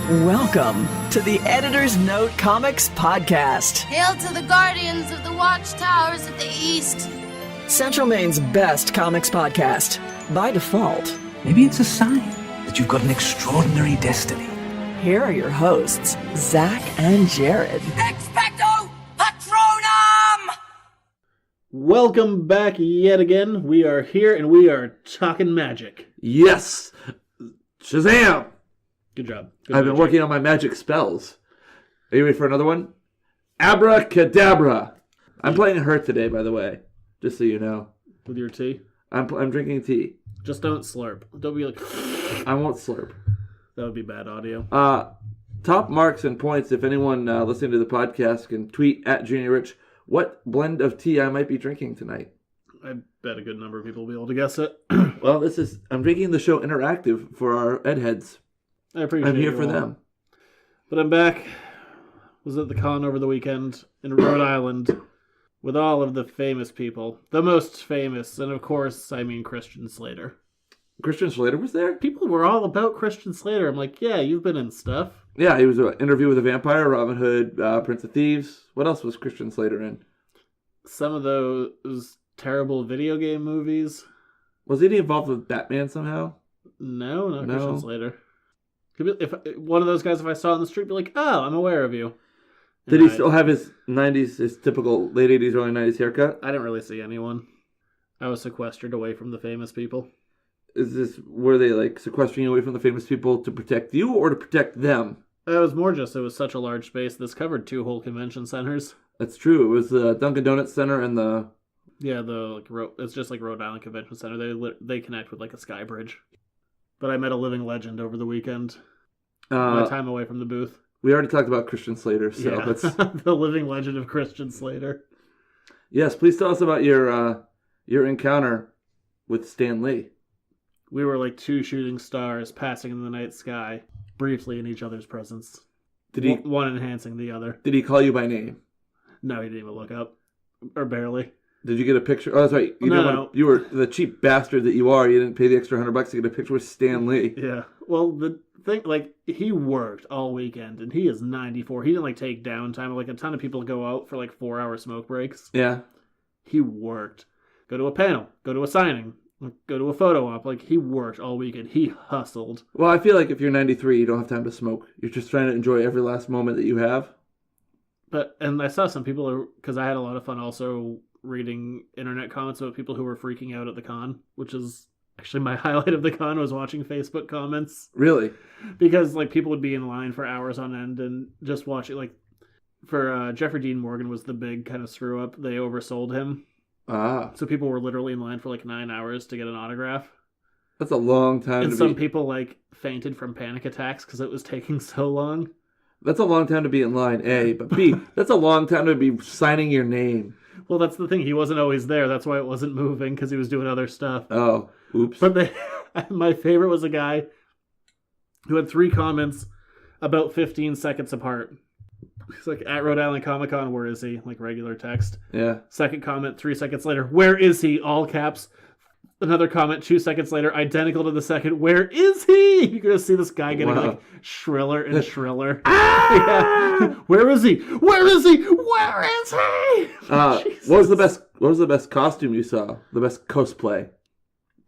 Welcome to the Editor's Note Comics Podcast. Hail to the guardians of the watchtowers of the East. Central Maine's best comics podcast. By default. Maybe it's a sign that you've got an extraordinary destiny. Here are your hosts, Zach and Jared. Expecto Patronum! Welcome back yet again. We are here and we are talking magic. Yes! Shazam! Good job. I've been working on my magic spells. Are you ready for another one? Abracadabra! I'm playing her today, by the way. Just so you know. With your tea? I'm drinking tea. Just don't slurp. Don't be like... I won't slurp. That would be bad audio. Top marks and points, if anyone listening to the podcast can tweet at Junior Rich what blend of tea I might be drinking tonight. I bet a good number of people will be able to guess it. Well, I'm drinking the show interactive for our Ed heads. I appreciate I'm here you for all. them. But I'm back. Was at the con over the weekend in Rhode Island with all of the famous people. The most famous, and of course, I mean Christian Slater. Christian Slater was there? People were all about Christian Slater. I'm like, yeah, you've been in stuff. Yeah, he was an Interview with a Vampire, Robin Hood, Prince of Thieves. What else was Christian Slater in? Some of those terrible video game movies. Was he involved with Batman somehow? No, not Christian Slater. If one of those guys, if I saw on the street, be like, "Oh, I'm aware of you." Did he still have his typical late 80s, early 90s haircut? I didn't really see anyone. I was sequestered away from the famous people. Were they like sequestering you away from the famous people to protect you or to protect them? It was more just, it was such a large space. This covered 2 whole convention centers. That's true. It was the Dunkin' Donuts Center and the... Yeah, it's just like Rhode Island Convention Center. They connect with like a sky bridge. But I met a living legend over the weekend. My time away from the booth. We already talked about Christian Slater, so yeah. let's... The living legend of Christian Slater. Yes, please tell us about your encounter with Stan Lee. We were like 2 shooting stars passing in the night sky, briefly in each other's presence. One enhancing the other. Did he call you by name? No, he didn't even look up. Or barely. Did you get a picture? Oh, that's right. You were the cheap bastard that you are. You didn't pay the extra $100 to get a picture with Stan Lee. Yeah. Well, the thing, like, he worked all weekend, and he is 94. He didn't, take downtime. Like, a ton of people go out for, 4-hour smoke breaks. Yeah. He worked. Go to a panel. Go to a signing. Go to a photo op. He worked all weekend. He hustled. Well, I feel like if you're 93, you don't have time to smoke. You're just trying to enjoy every last moment that you have. And I saw some people, because I had a lot of fun also reading internet comments about people who were freaking out at the con, which is actually my highlight of the con, was watching Facebook comments. Really? Because, people would be in line for hours on end and just watch it. For Jeffrey Dean Morgan was the big kind of screw-up. They oversold him. Ah. So people were literally in line for 9 hours to get an autograph. That's a long time and some people fainted from panic attacks because it was taking so long. That's a long time to be in line, A. But B, that's a long time to be signing your name. Well, that's the thing. He wasn't always there. That's why it wasn't moving, because he was doing other stuff. Oh, oops. But my favorite was a guy who had 3 comments about 15 seconds apart. He's like, at Rhode Island Comic Con, where is he? Regular text. Yeah. Second comment, 3 seconds later, where is he? All caps. Another comment 2 seconds later, identical to the second, where is he? You're going to see this guy getting shriller and shriller. Yeah. Where is he? Where is he? Where is he? What was the best costume you saw? The best cosplay?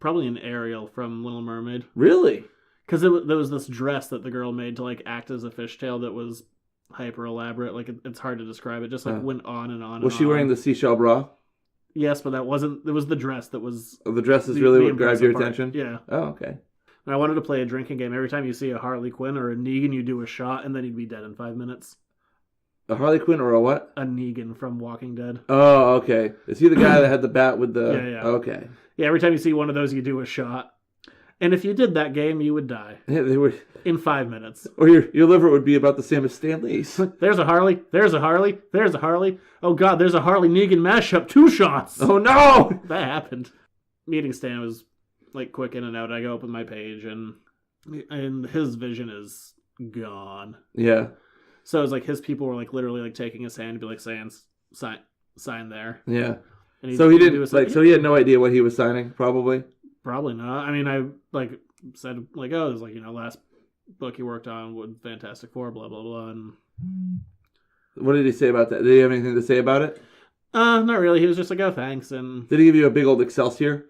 Probably an Ariel from Little Mermaid. Really? Because there was this dress that the girl made to act as a fishtail that was hyper elaborate. It's hard to describe. It just went on and on. Was she wearing the seashell bra? Yes, but that wasn't. It was the dress that was. Oh, the dress is really what grabbed your attention? Yeah. Oh, okay. And I wanted to play a drinking game. Every time you see a Harley Quinn or a Negan, you do a shot, and then he'd be dead in 5 minutes. A Harley Quinn or a what? A Negan from Walking Dead. Oh, okay. Is he the guy that had the bat with the... Yeah. Okay. Yeah, every time you see one of those, you do a shot. And if you did that game, you would die. Yeah, they were... In 5 minutes. Or your liver would be about the same as Stan Lee's. There's a Harley. There's a Harley. There's a Harley. Oh, God, there's a Harley Negan mashup. 2 shots. Oh, no! That happened. Meeting Stan was, quick in and out. I go open my page, and his vision is gone. Yeah. So it was his people were, literally, taking his hand and be saying, sign there. Yeah. And so he didn't, so he had no idea what he was signing, probably? Probably not. I mean, I, said, oh, there's, last book he worked on with Fantastic Four, blah, blah, blah. And What did he say about that? Did he have anything to say about it? not really. He was just like, oh, thanks. And Did he give you a big old Excelsior?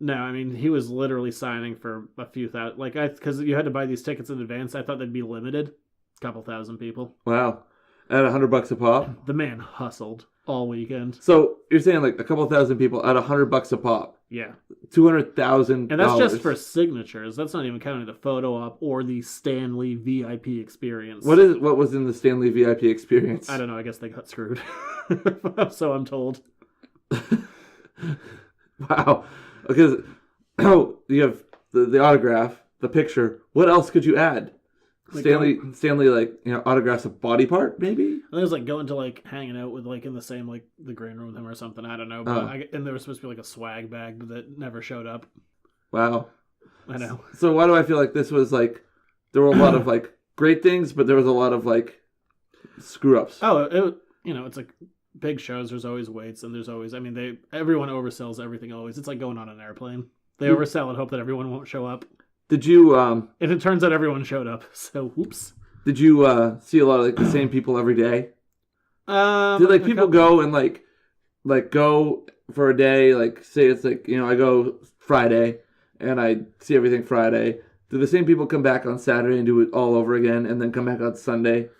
no, I mean, he was literally signing for a few thousand. Like, because you had to buy these tickets in advance. I thought they'd be limited. A couple thousand people. Wow. At $100 a pop? The man hustled all weekend. So you're saying like a couple thousand people at $100 a pop? Yeah. $200,000. And that's just for signatures. That's not even counting the photo op or the Stanley VIP experience. What was in the Stanley VIP experience? I don't know. I guess they got screwed. So I'm told. Wow. Because you have the autograph, the picture. What else could you add? Like Stanley, like, autographs a body part, maybe? I think it was like going to like hanging out with like in the same like the green room with him or something. I don't know. But and there was supposed to be like a swag bag that never showed up. Wow. I know. So why do I feel like this was like there were a lot of like great things, but there was a lot of like screw ups? Oh, it's like big shows. There's always waits, and there's always. I mean, everyone oversells everything always. It's like going on an airplane. They oversell and hope that everyone won't show up. Did you And it turns out everyone showed up. So whoops. Did you see a lot of like the same people every day? Did like people go and like go for a day? Like say it's like I go Friday and I see everything Friday. Do the same people come back on Saturday and do it all over again, and then come back on Sunday?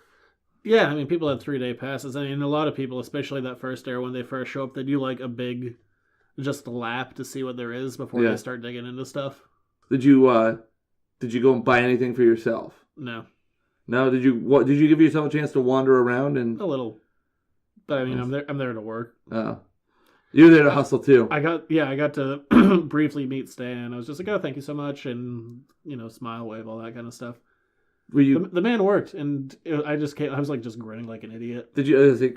Yeah, I mean, people had 3-day passes. I mean, a lot of people, especially that first day when they first show up, they do like a big, just lap to see what there is before they start digging into stuff. Did you go and buy anything for yourself? No. No, did you give yourself a chance to wander around and a little, but I mean, I'm there to work. Oh, you're there to hustle too. I got to briefly meet Stan. I was just like, oh, thank you so much, and smile, wave, all that kind of stuff. Were you the man worked, and I just came. I was like just grinning like an idiot.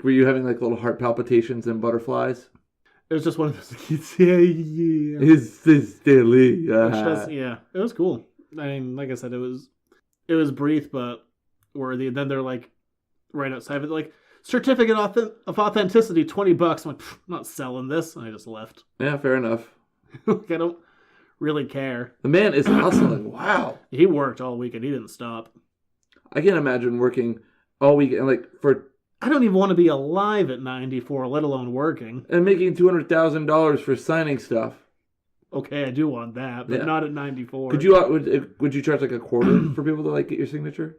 Were you having like little heart palpitations and butterflies? It was just one of those kids. Yeah. Is this Stanley? Yeah, it was cool. I mean, like I said, it was brief but worthy. And then they're like right outside of it, like certificate of authenticity, $20. I'm like, I'm not selling this, and I just left. Yeah, fair enough. Like, I don't really care. The man is hustling. Wow. He worked all weekend. He didn't stop. I can't imagine working all weekend I don't even want to be alive at 94, let alone working. And making $200,000 for signing stuff. Okay, I do want that, but not at 94. Could you would you charge like a quarter for people to like get your signature?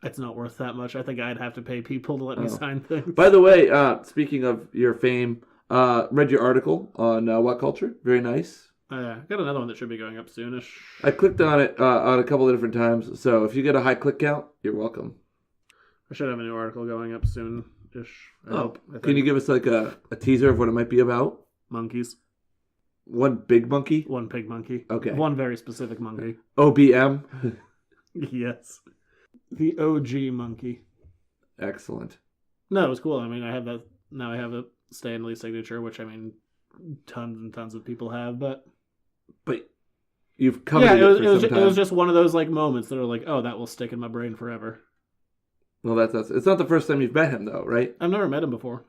It's not worth that much. I think I'd have to pay people to let me sign things. By the way, speaking of your fame, read your article on What Culture. Very nice. Got another one that should be going up soonish. I clicked on it on a couple of different times, so if you get a high click count, you're welcome. I should have a new article going up soon-ish. I Can you give us like a teaser of what it might be about? Monkeys. One big monkey? One pig monkey. Okay. One very specific monkey. OBM? Yes. The OG monkey. Excellent. No, it was cool. I mean, I have a Stanley signature, which I mean, tons and tons of people have, but you've covered it was just one of those like moments that are like, oh, that will stick in my brain forever. Well, that's it's not the first time you've met him though, right? I've never met him before.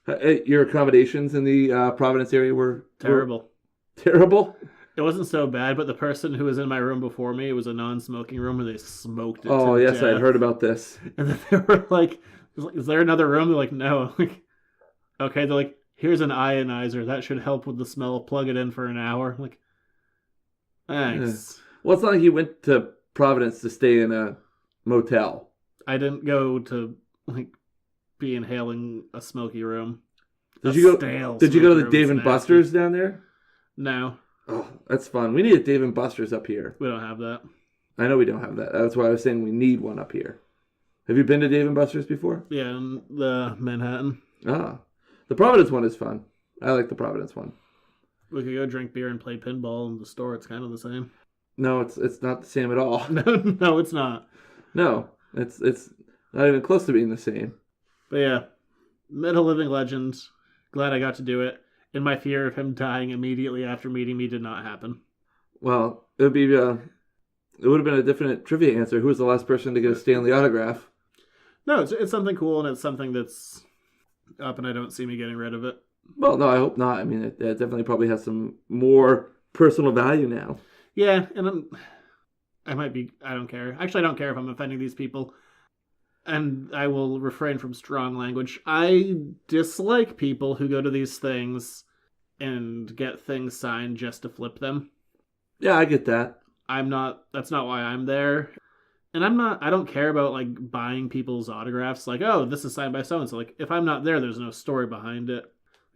Your accommodations in the Providence area were terrible. Terrible? It wasn't so bad, but the person who was in my room before me, it was a non-smoking room where they smoked it. Oh, yes, death. I heard about this. And then they were like, is there another room? They're like, no. I'm like, okay. They're like, here's an ionizer. That should help with the smell. Plug it in for an hour. I'm like, thanks. Well, it's not like you went to Providence to stay in a motel. I didn't go to be inhaling a smoky room. Did you go to the Dave & Buster's down there? No. Oh, that's fun. We need a Dave & Buster's up here. We don't have that. I know we don't have that. That's why I was saying we need one up here. Have you been to Dave & Buster's before? Yeah, in the Manhattan. Ah. The Providence one is fun. I like the Providence one. We could go drink beer and play pinball in the store. It's kind of the same. No, it's not the same at all. No, it's not. No, it's not even close to being the same. But yeah, met a living legend. Glad I got to do it. And my fear of him dying immediately after meeting me did not happen. Well, it would have been a definite trivia answer. Who was the last person to get a Stanley autograph? No, it's something cool, and it's something that's up, and I don't see me getting rid of it. Well, no, I hope not. I mean, it definitely probably has some more personal value now. Yeah, and I don't care. Actually, I don't care if I'm offending these people. And I will refrain from strong language. I dislike people who go to these things and get things signed just to flip them. Yeah, I get that. That's not why I'm there. And I don't care about, like, buying people's autographs. Like, oh, this is signed by so-and-so. Like, if I'm not there, there's no story behind it.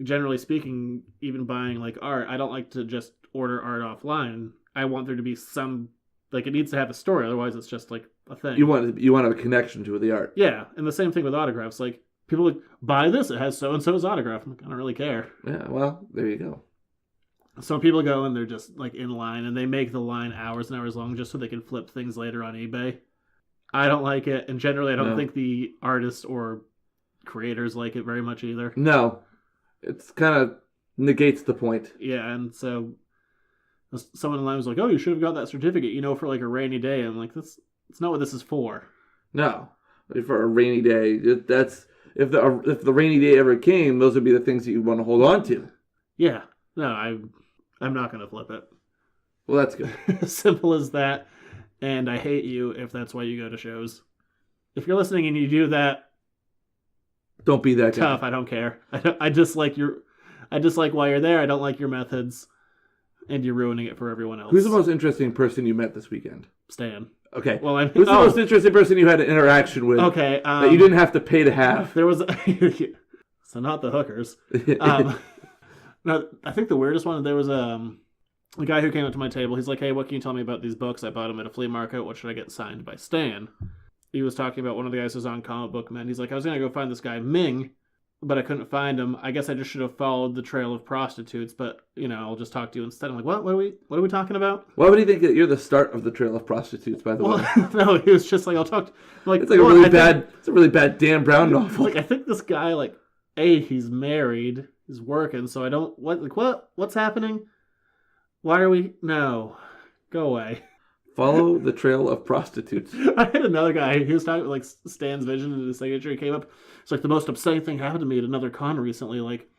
Generally speaking, even buying, like, art, I don't like to just order art offline. I want there to be some, like, it needs to have a story. Otherwise, it's just, like, a thing. You want to have a connection to the art. Yeah, and the same thing with autographs. Like, people like, buy this, it has so-and-so's autograph. I'm like, I don't really care. Yeah, well, there you go. So people go and they're just, like, in line, and they make the line hours and hours long just so they can flip things later on eBay. I don't like it, and generally I don't think the artists or creators like it very much either. No. It's kind of negates the point. Yeah, and so someone in line was like, oh, you should have got that certificate, for like a rainy day. I'm like, that's not what this is for. No. For a rainy day, that's if the rainy day ever came, those would be the things that you want to hold on to. Yeah. No, I'm not going to flip it. Well, that's good. Simple as that. And I hate you if that's why you go to shows. If you're listening and you do that, don't be that tough. guy. I don't care. I dislike why you're there. I don't like your methods, and you're ruining it for everyone else. Who's the most interesting person you met this weekend? Stan. Okay. Well, who's the most interesting person you had an interaction with? Okay. That you didn't have to pay to have. There was, so not the hookers. No, I think the weirdest one. There was a guy who came up to my table. He's like, "Hey, what can you tell me about these books? I bought them at a flea market. What should I get signed by Stan?" He was talking about one of the guys who's on Comic Book Men. He's like, "I was gonna go find this guy Ming, but I couldn't find him. I guess I just should have followed the trail of prostitutes. But I'll just talk to you instead." I'm like, "What? What are we talking about?" Why would he think that you're the start of the trail of prostitutes? By the way, no, he was just like, "I'll talk." It's like it's a really bad Dan Brown novel. Like, I think this guy, like, he's married, he's working, so I don't what's happening? Why are we? No, go away. Follow the trail of prostitutes. I had another guy. He was talking about, like, Stan's vision and his signature. He came up. It's like, the most upsetting thing happened to me at another con recently. Like,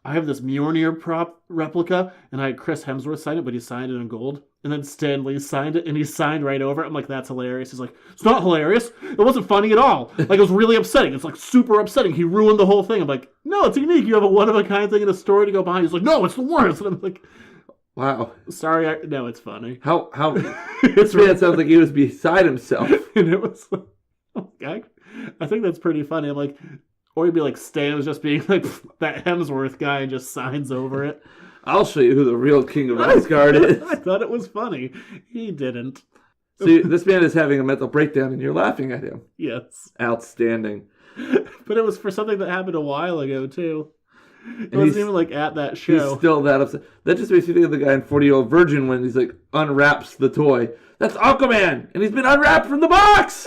I have this Mjolnir prop replica, and I had Chris Hemsworth sign it, but he signed it in gold. And then Stan Lee signed it, and he signed right over it. I'm like, that's hilarious. He's like, it's not hilarious. It wasn't funny at all. Like, it was really upsetting. It's, like, super upsetting. He ruined the whole thing. I'm like, no, it's unique. You have a one-of-a-kind thing and a story to go behind. He's like, no, it's the worst. And I'm like, wow. Sorry, no, it's funny. How this man sounds like he was beside himself. And it was like, I think that's pretty funny. I'm like, or he'd be like, Stan was just being like that Hemsworth guy and just signs over it. I'll show you who the real king of Asgard is. I thought it was funny. He didn't. See, this man is having a mental breakdown and you're laughing at him. Yes. Outstanding. But it was for something that happened a while ago, too. It wasn't even, like, at that show. He's still that upset. That just makes me think of the guy in 40-Year-Old Virgin when he's, like, unwraps the toy. That's Aquaman! And he's been unwrapped from the box!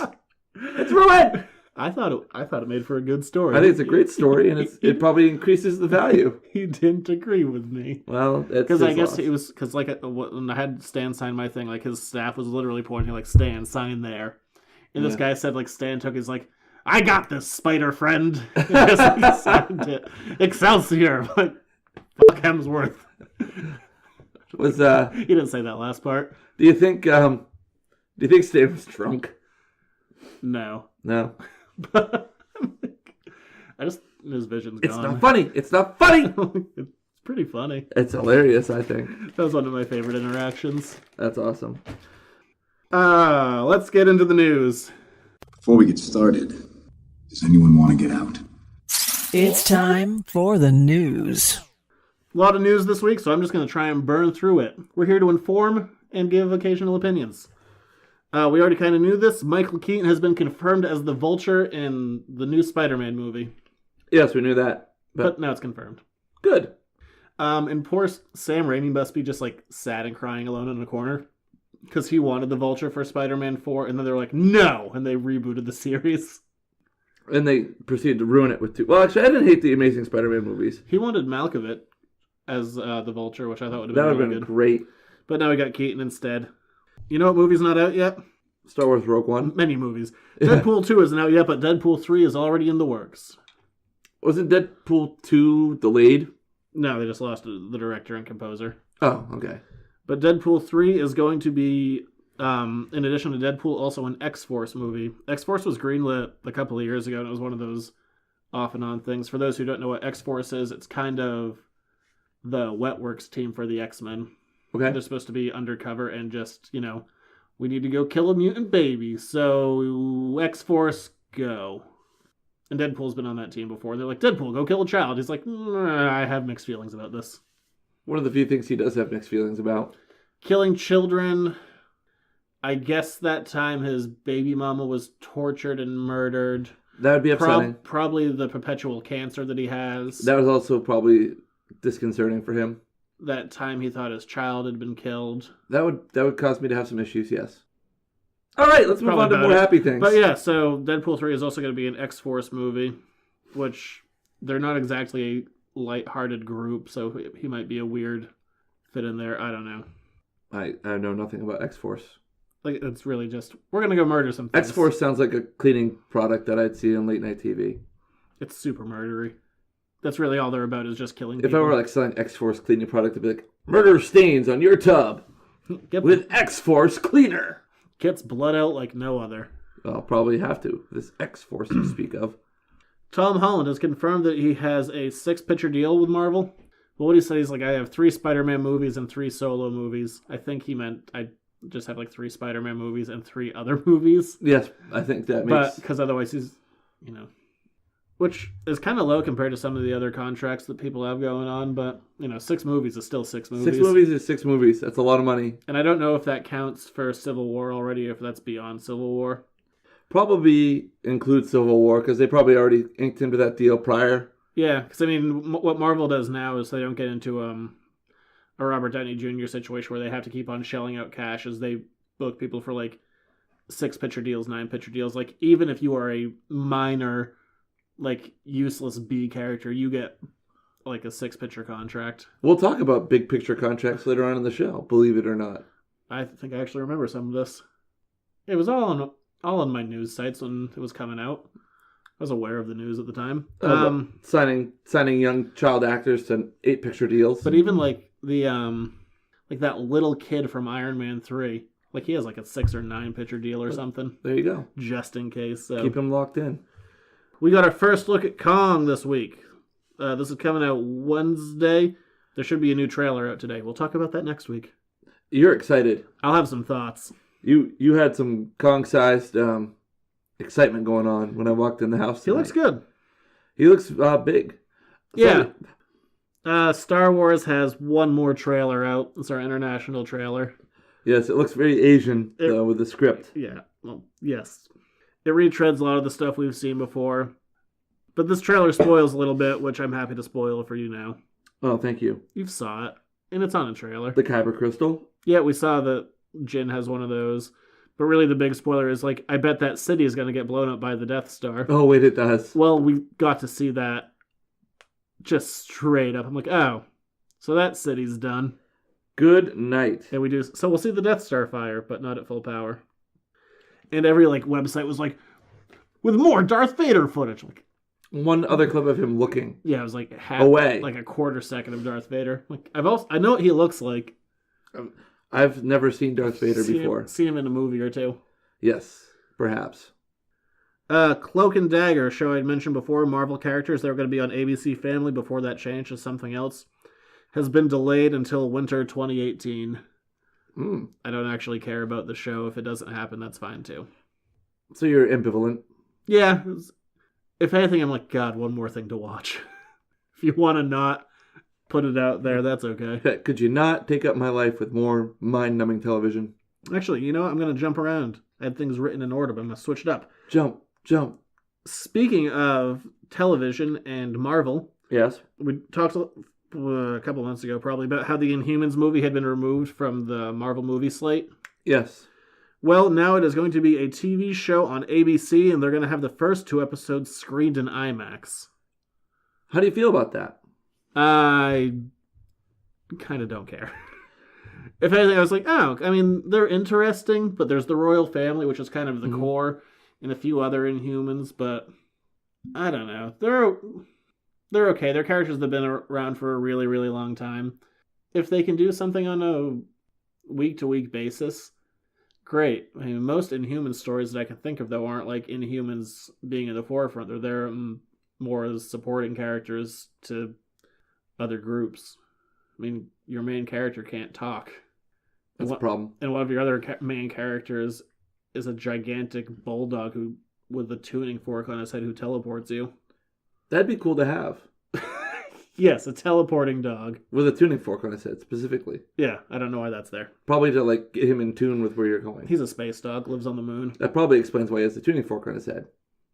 It's ruined! I thought it made for a good story. I think it's a great story, and it probably increases the value. He didn't agree with me. Well, that's because I guess it was because, like, when I had Stan sign my thing, like, his staff was literally pointing like, Stan, sign there, and this guy said, like, Stan took his, like, I got this, spider friend. He signed it. Excelsior. Like, fuck Hemsworth. He didn't say that last part. Do you think Stan was drunk? No. No. But his vision's gone. It's not funny. It's not funny. It's pretty funny. It's hilarious, I think. That was one of my favorite interactions. That's awesome. Let's get into the news. Before we get started, does anyone want to get out? It's time for the news. A lot of news this week, so I'm just going to try and burn through it. We're here to inform and give occasional opinions. We already kind of knew this. Michael Keaton has been confirmed as the Vulture in the new Spider-Man movie. Yes, we knew that. But now it's confirmed. Good. And poor Sam Raimi must be just, like, sad and crying alone in a corner. Because he wanted the Vulture for Spider-Man 4, and then they're like, no! And they rebooted the series. And they proceeded to ruin it with 2. Well, actually, I didn't hate the Amazing Spider-Man movies. He wanted Malkovich as the Vulture, which I thought would have been really good. That would have been great. But now we got Keaton instead. You know what movie's not out yet? Star Wars Rogue One. Many movies. Deadpool 2 isn't out yet, but Deadpool 3 is already in the works. Wasn't Deadpool 2 delayed? No, they just lost the director and composer. Oh, okay. But Deadpool 3 is going to be In addition to Deadpool, also an X-Force movie. X-Force was greenlit a couple of years ago, and it was one of those off and on things. For those who don't know what X-Force is, it's kind of the Wetworks team for the X-Men. Okay. They're supposed to be undercover and just, we need to go kill a mutant baby, so X-Force, go. And Deadpool's been on that team before. They're like, Deadpool, go kill a child. He's like, I have mixed feelings about this. One of the few things he does have mixed feelings about. Killing children. I guess that time his baby mama was tortured and murdered. That would be upsetting. Probably the perpetual cancer that he has. That was also probably disconcerting for him. That time he thought his child had been killed. That would cause me to have some issues, yes. All right, let's move on to more happy things. But yeah, so Deadpool 3 is also going to be an X-Force movie, which they're not exactly a lighthearted group, so he might be a weird fit in there. I don't know. I know nothing about X-Force. Like, it's really just, we're going to go murder some things. X-Force sounds like a cleaning product that I'd see on late night TV. It's super murdery. That's really all they're about, is just killing people. If I were like selling X-Force cleaning product, it'd be like, murder stains on your tub with X-Force cleaner. Gets blood out like no other. I'll probably have to. This X-Force you speak of. Tom Holland has confirmed that he has a 6-picture deal with Marvel. Well, what he said, he's like, I have 3 Spider-Man movies and 3 solo movies. I think he meant I just have like 3 Spider-Man movies and 3 other movies. Yes, I think that makes... Because otherwise he's, which is kind of low compared to some of the other contracts that people have going on, but, 6 movies is still 6 movies. 6 movies is 6 movies. That's a lot of money. And I don't know if that counts for Civil War already, if that's beyond Civil War. Probably includes Civil War, because they probably already inked into that deal prior. Yeah, because, what Marvel does now is they don't get into a Robert Downey Jr. situation where they have to keep on shelling out cash as they book people for, 6-picture deals, 9-picture deals. Even if you are a minor... useless B character, you get a 6-picture contract. We'll talk about big picture contracts later on in the show, believe it or not. I think I actually remember some of this. It was all on my news sites when it was coming out. I was aware of the news at the time. Signing young child actors to 8-picture deals. But even the that little kid from Iron Man 3, he has a 6 or 9-picture deal or something. There you go. Just in case. So. Keep him locked in. We got our first look at Kong this week. This is coming out Wednesday. There should be a new trailer out today. We'll talk about that next week. You're excited. I'll have some thoughts. You had some Kong-sized excitement going on when I walked in the house tonight. He looks good. He looks big. Yeah. Star Wars has one more trailer out. It's our international trailer. Yes, it looks very Asian with the script. Yeah. Well, yes. It retreads a lot of the stuff we've seen before. But this trailer spoils a little bit, which I'm happy to spoil for you now. Oh, thank you. You saw it. And it's on a trailer. The Kyber Crystal? Yeah, we saw that Jin has one of those. But really the big spoiler is, I bet that city is going to get blown up by the Death Star. Oh, wait, it does. Well, we got to see that just straight up. I'm like, oh, so that city's done. Good night. And we do. So we'll see the Death Star fire, but not at full power. And every website was with more Darth Vader footage. One other clip of him looking. Yeah, it was away, a quarter second of Darth Vader. I know what he looks like. I've never seen Darth Vader before. Seen him in a movie or two. Yes, perhaps. Cloak and Dagger show I'd mentioned before. Marvel characters that were going to be on ABC Family before that changed to something else has been delayed until winter 2018. I don't actually care about the show. If it doesn't happen, that's fine too. So you're ambivalent? Yeah. If anything, I'm like, God, one more thing to watch. If you want to not put it out there, that's okay. Could you not take up my life with more mind-numbing television? Actually, you know what? I'm going to jump around. I had things written in order, but I'm going to switch it up. Jump. Speaking of television and Marvel. Yes. We talked a couple months ago probably about how the Inhumans movie had been removed from the Marvel movie slate. Yes. Well, now it is going to be a TV show on ABC, and they're going to have the first 2 episodes screened in IMAX. How do you feel about that? I kind of don't care. If anything, I was like, they're interesting, but there's the royal family, which is kind of the core, and a few other Inhumans, but I don't know. They're okay. They're characters that have been around for a really, really long time. If they can do something on a week-to-week basis, great. I mean, most Inhuman stories that I can think of, though, aren't like Inhumans being in the forefront. They're there more as supporting characters to other groups. I mean, your main character can't talk. That's a problem. And one of your other main characters is a gigantic bulldog with a tuning fork on his head who teleports you. That'd be cool to have. Yes, a teleporting dog. With a tuning fork on his head, specifically. Yeah, I don't know why that's there. Probably to, like, get him in tune with where you're going. He's a space dog, lives on the moon. That probably explains why he has a tuning fork on his head.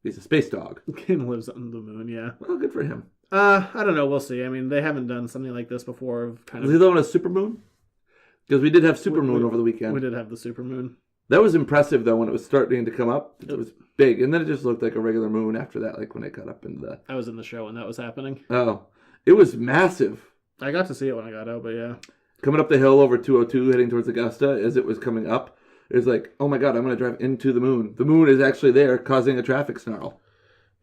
He's a space dog. He lives on the moon, yeah. Well, good for him. I don't know, we'll see. I mean, they haven't done something like this before. Of kind Was of. he on a supermoon? Because we did have supermoon over the weekend. We did have the supermoon. That was impressive, though, when it was starting to come up. It was big. And then it just looked like a regular moon after that, like when it got up into the... I was in the show when that was happening. Oh. It was massive. I got to see it when I got out, but yeah. Coming up the hill over 202, heading towards Augusta, as it was coming up, it was like, oh my god, I'm going to drive into the moon. The moon is actually there, causing a traffic snarl.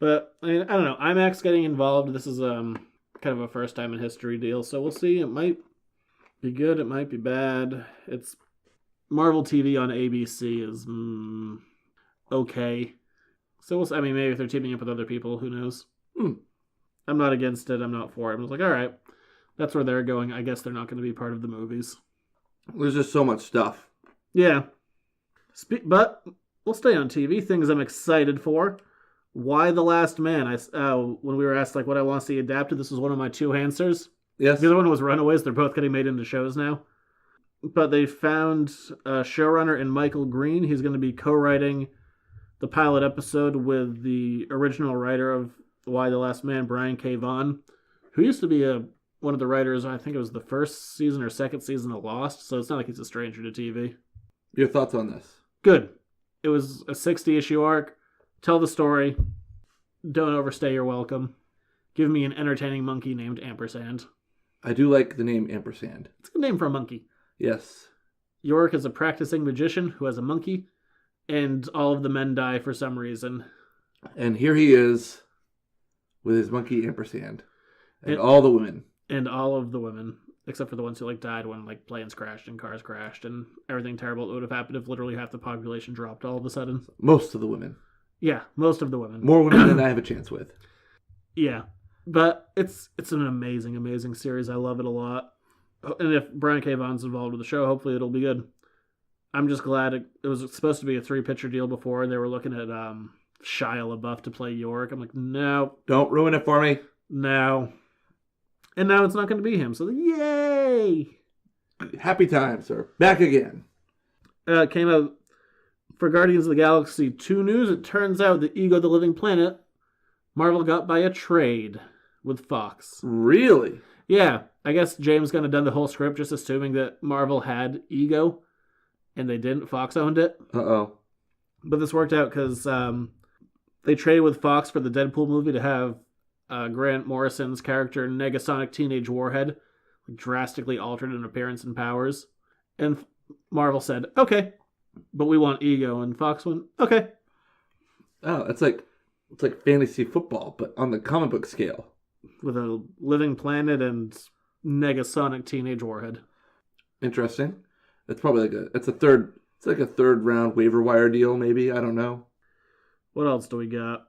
But, I mean, I don't know. IMAX getting involved. This is kind of a first time in history deal, so we'll see. It might be good, it might be bad. It's Marvel TV on ABC is okay. So we'll see. I mean, maybe if they're teaming up with other people, who knows? I'm not against it. I'm not for it. I'm just like, all right, that's where they're going. I guess they're not going to be part of the movies. There's just so much stuff. Yeah. But we'll stay on TV. Things I'm excited for. Why The Last Man? When we were asked like what I want to see adapted, this was one of my two answers. Yes. The other one was Runaways. They're both getting made into shows now. But they found a showrunner in Michael Green. He's going to be co-writing the pilot episode with the original writer of Why the Last Man, Brian K. Vaughan, who used to be one of the writers, I think it was the first season or second season of Lost, so it's not like he's a stranger to TV. Your thoughts on this? Good. It was a 60-issue arc. Tell the story. Don't overstay your welcome. Give me an entertaining monkey named Ampersand. I do like the name Ampersand. It's a good name for a monkey. Yes. York is a practicing magician who has a monkey, and all of the men die for some reason. And here he is with his monkey Ampersand. And all the women. And all of the women, except for the ones who died when planes crashed and cars crashed and everything terrible that would have happened if literally half the population dropped all of a sudden. Most of the women. Yeah, most of the women. More women than I have a chance with. Yeah. But it's an amazing, amazing series. I love it a lot. And if Brian K. Vaughan's involved with the show, hopefully it'll be good. I'm just glad it was supposed to be a 3-picture deal before, and they were looking at Shia LaBeouf to play York. I'm like, no. Don't ruin it for me. No. And now it's not going to be him, so yay! Happy times, sir. Back again. It came out for Guardians of the Galaxy 2 news. It turns out the Ego the Living Planet, Marvel got by a trade with Fox. Really? Yeah. I guess James Gunn had done the whole script just assuming that Marvel had Ego, and they didn't. Fox owned it. Uh-oh. But this worked out because they traded with Fox for the Deadpool movie to have Grant Morrison's character, Negasonic Teenage Warhead, drastically altered in appearance and powers. And Marvel said, okay, but we want Ego. And Fox went, okay. Oh, it's like fantasy football, but on the comic book scale. With a living planet and Negasonic Teenage Warhead. Interesting. It's probably it's like a third round waiver wire deal, maybe. I don't know. What else do we got?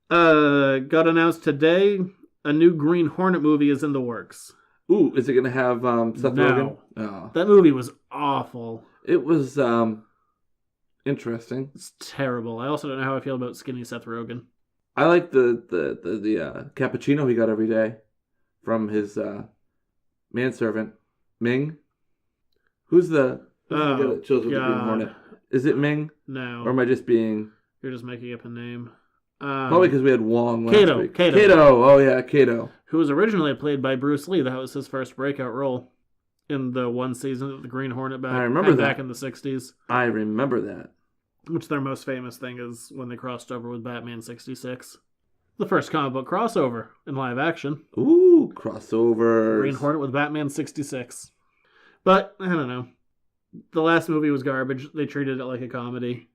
Got announced today, a new Green Hornet movie is in the works. Ooh, is it going to have Seth Rogen? Oh. That movie was awful. It was interesting. It's terrible. I also don't know how I feel about skinny Seth Rogen. I like the cappuccino he got every day from his manservant, Ming. Who's the guy that chills with the Green Hornet? Is it Ming? No. Or am I just being... You're just making up a name. Probably because we had Wong last Kato, week. Kato. Kato. Oh, yeah, Kato. Who was originally played by Bruce Lee. That was his first breakout role in the one season of the Green Hornet I remember that. back in the 60s. I remember that. Which their most famous thing is when they crossed over with Batman 66. The first comic book crossover in live action. Ooh, crossovers. Green Hornet with Batman 66. But, I don't know. The last movie was garbage. They treated it like a comedy.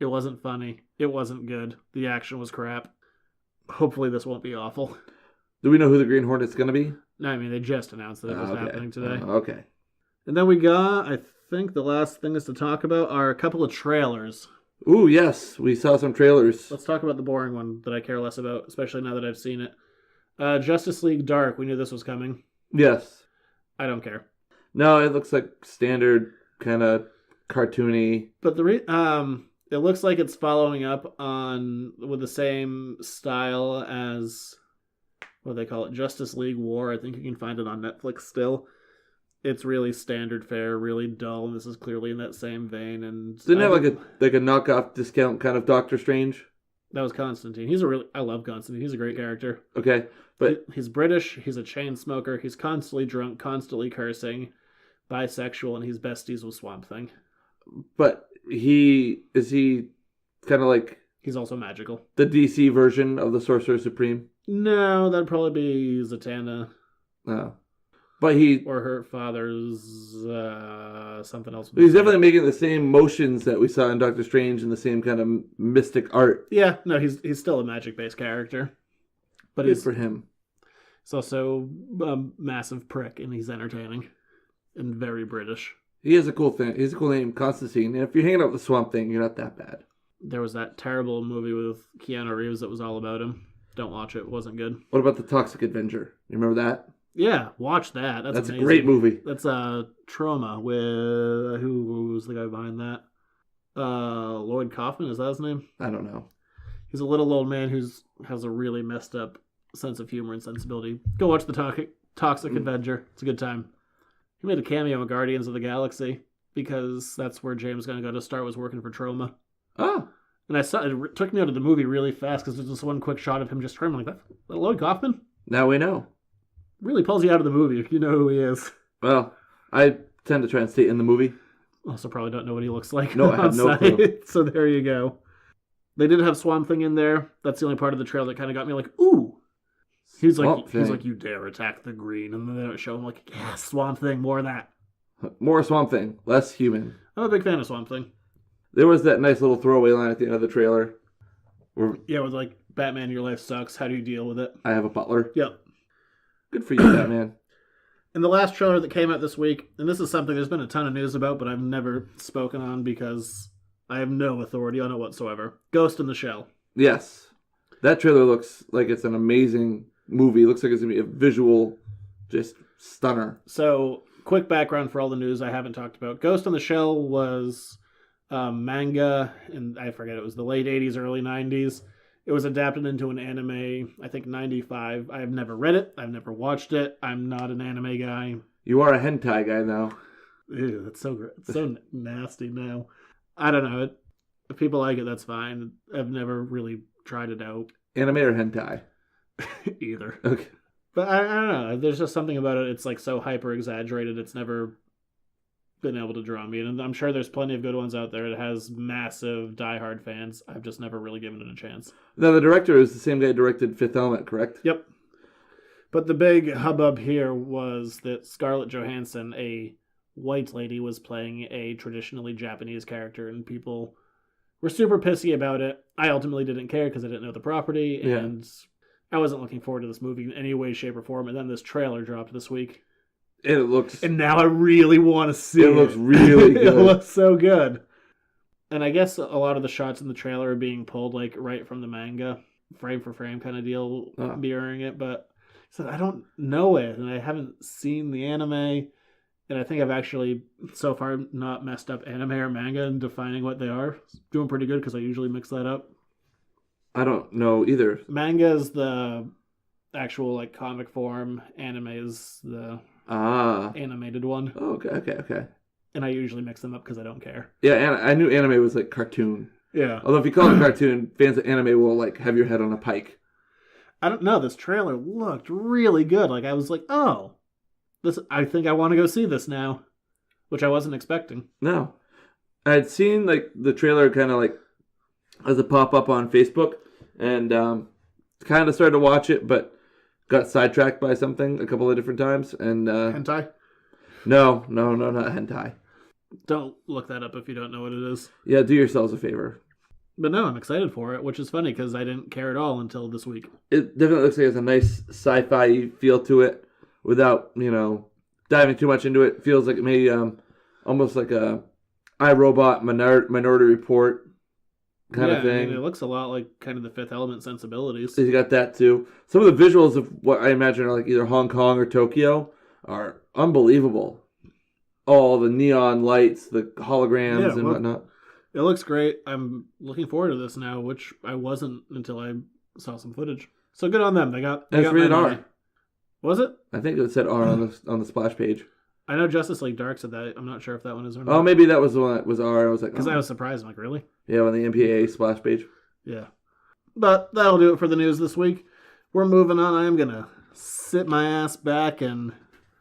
It wasn't funny. It wasn't good. The action was crap. Hopefully this won't be awful. Do we know who the Green Hornet's going to be? No, I mean, they just announced that it was happening today. Okay. And then we got, I think the last thing is to talk about are a couple of trailers. Ooh, yes. We saw some trailers. Let's talk about the boring one that I care less about, especially now that I've seen it. Justice League Dark. We knew this was coming. Yes. I don't care. No, it looks like standard kind of cartoony. But it looks like it's following up with the same style as what do they call it? Justice League War. I think you can find it on Netflix still. It's really standard fare, really dull, and this is clearly in that same vein. And Didn't it have like a knockoff discount kind of Doctor Strange? That was Constantine. I love Constantine. He's a great character. Okay, but he's British. He's a chain smoker. He's constantly drunk, constantly cursing, bisexual, and he's besties with Swamp Thing. But is he kind of like he's also magical. The DC version of the Sorcerer Supreme? No, that'd probably be Zatanna. No. Or her father's something else. He's definitely making the same motions that we saw in Doctor Strange and the same kind of mystic art. Yeah, no, he's still a magic-based character. But Good for him. He's also a massive prick, and he's entertaining and very British. He has a cool thing. He's a cool name, Constantine. And if you're hanging out with the Swamp Thing, you're not that bad. There was that terrible movie with Keanu Reeves that was all about him. Don't watch it. It wasn't good. What about The Toxic Avenger? You remember that? Yeah, watch that. That's a great movie. That's Trauma with who was the guy behind that? Lloyd Kaufman, is that his name? I don't know. He's a little old man who has a really messed up sense of humor and sensibility. Go watch The Toxic Avenger. It's a good time. He made a cameo in Guardians of the Galaxy because that's where James Gunn got to start, was working for Troma. Oh. And it took me out of the movie really fast because there's just one quick shot of him just turning like that. Lloyd Kaufman? Now we know. Really pulls you out of the movie if you know who he is. Well, I tend to try and stay in the movie. Also probably don't know what he looks like. No, I have no clue. So there you go. They did have Swamp Thing in there. That's the only part of the trailer that kind of got me like, ooh. He's like, you dare attack the green. And then they don't show him like, yeah, Swamp Thing, more of that. More Swamp Thing, less human. I'm a big fan of Swamp Thing. There was that nice little throwaway line at the end of the trailer. Yeah, with like, Batman, your life sucks. How do you deal with it? I have a butler. Yep. Good for you, Batman. And the last trailer that came out this week, and this is something there's been a ton of news about, but I've never spoken on because I have no authority on it whatsoever. Ghost in the Shell. Yes. That trailer looks like it's an amazing movie. It looks like it's going to be a visual, just stunner. So, quick background for all the news I haven't talked about. Ghost in the Shell was manga, and I forget, it was the late 80s, early 90s. It was adapted into an anime, I think 95. I have never read it. I've never watched it. I'm not an anime guy. You are a hentai guy now. Ew, that's so great. It's so nasty now. I don't know. If people like it, that's fine. I've never really tried it out. Anime or hentai? Either. Okay. But I don't know. There's just something about it. It's like so hyper exaggerated. It's never been able to draw me. And I'm sure there's plenty of good ones out there. It has massive diehard fans. I've just never really given it a chance. Now, the director is the same guy who directed Fifth Element, correct? Yep. But the big hubbub here was that Scarlett Johansson, a white lady, was playing a traditionally Japanese character, and people were super pissy about it. I ultimately didn't care because I didn't know the property, and I wasn't looking forward to this movie in any way, shape, or form. And then this trailer dropped this week. And now I really want to see it. It looks really good. It looks so good. And I guess a lot of the shots in the trailer are being pulled like right from the manga, frame for frame kind of deal, mirroring it. But so I don't know it, and I haven't seen the anime. And I think I've actually, so far, not messed up anime or manga in defining what they are. Doing pretty good because I usually mix that up. I don't know either. Manga is the actual like comic form. Anime is the animated one. Oh, okay. And I usually mix them up because I don't care. Yeah, and I knew anime was like cartoon. Yeah. Although if you call it cartoon, fans of anime will like have your head on a pike. I don't know. This trailer looked really good. Like I was like, oh, I think I want to go see this now, which I wasn't expecting. No, I'd seen like the trailer kind of like as a pop up on Facebook, and kind of started to watch it, but got sidetracked by something a couple of different times. And hentai? No, not hentai. Don't look that up if you don't know what it is. Yeah, do yourselves a favor. But no, I'm excited for it, which is funny because I didn't care at all until this week. It definitely looks like it has a nice sci-fi feel to it without, diving too much into it. Feels like it may almost like a iRobot Minority Report kind of thing. I mean, it looks a lot like kind of the Fifth Element sensibilities. So you got that too. Some of the visuals of what I imagine are like either Hong Kong or Tokyo are unbelievable. All the neon lights, the holograms and whatnot. It looks great. I'm looking forward to this now, which I wasn't until I saw some footage. So good on them. They got rated my R. money. Was it? I think it said R on the splash page. I know Justice League Dark said that. I'm not sure if that one is or not. Oh, maybe that was the one that was R. I was like, because I was surprised. I'm like, really? Yeah, on the MPAA splash page. Yeah. But that'll do it for the news this week. We're moving on. I am gonna sit my ass back and.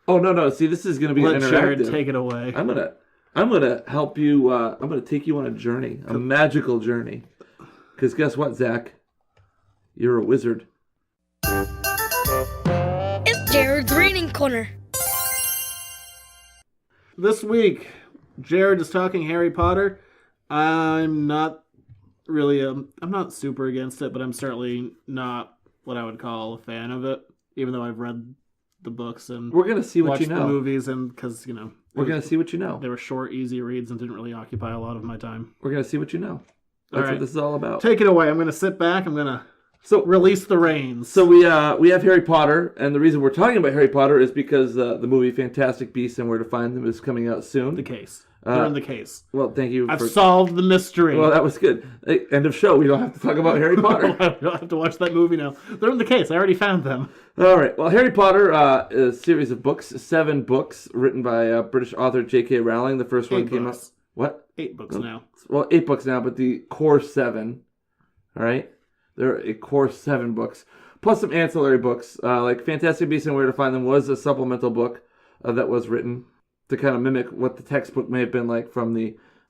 Oh no! See, this is gonna be let interactive. Jared take it away. I'm gonna help you. I'm gonna take you on a journey, a magical journey. Because guess what, Zach? You're a wizard. It's Jared's Reading Corner. This week, Jared is talking Harry Potter. I'm not really I'm not super against it, but I'm certainly not what I would call a fan of it, even though I've read the books and we're gonna see what watched you know. The movies, and because we're gonna see what you know. They were short, easy reads and didn't really occupy a lot of my time. We're gonna see what you know. That's what this is all about. Take it away. I'm gonna sit back. I'm gonna release the reins. So we have Harry Potter, and the reason we're talking about Harry Potter is because the movie Fantastic Beasts and Where to Find Them is coming out soon. The case. They're in the case. Well, thank you. I've solved the mystery. Well, that was good. Hey, end of show. We don't have to talk about Harry Potter. I don't have to watch that movie now. They're in the case. I already found them. All right. Well, Harry Potter is a series of books, 7 books, written by British author J.K. Rowling. The first one came out. What? 8 books now. Well, 8 books now, but the core 7. All right? There are a core 7 books, plus some ancillary books. Like Fantastic Beasts and Where to Find Them was a supplemental book that was written to kind of mimic what the textbook may have been like from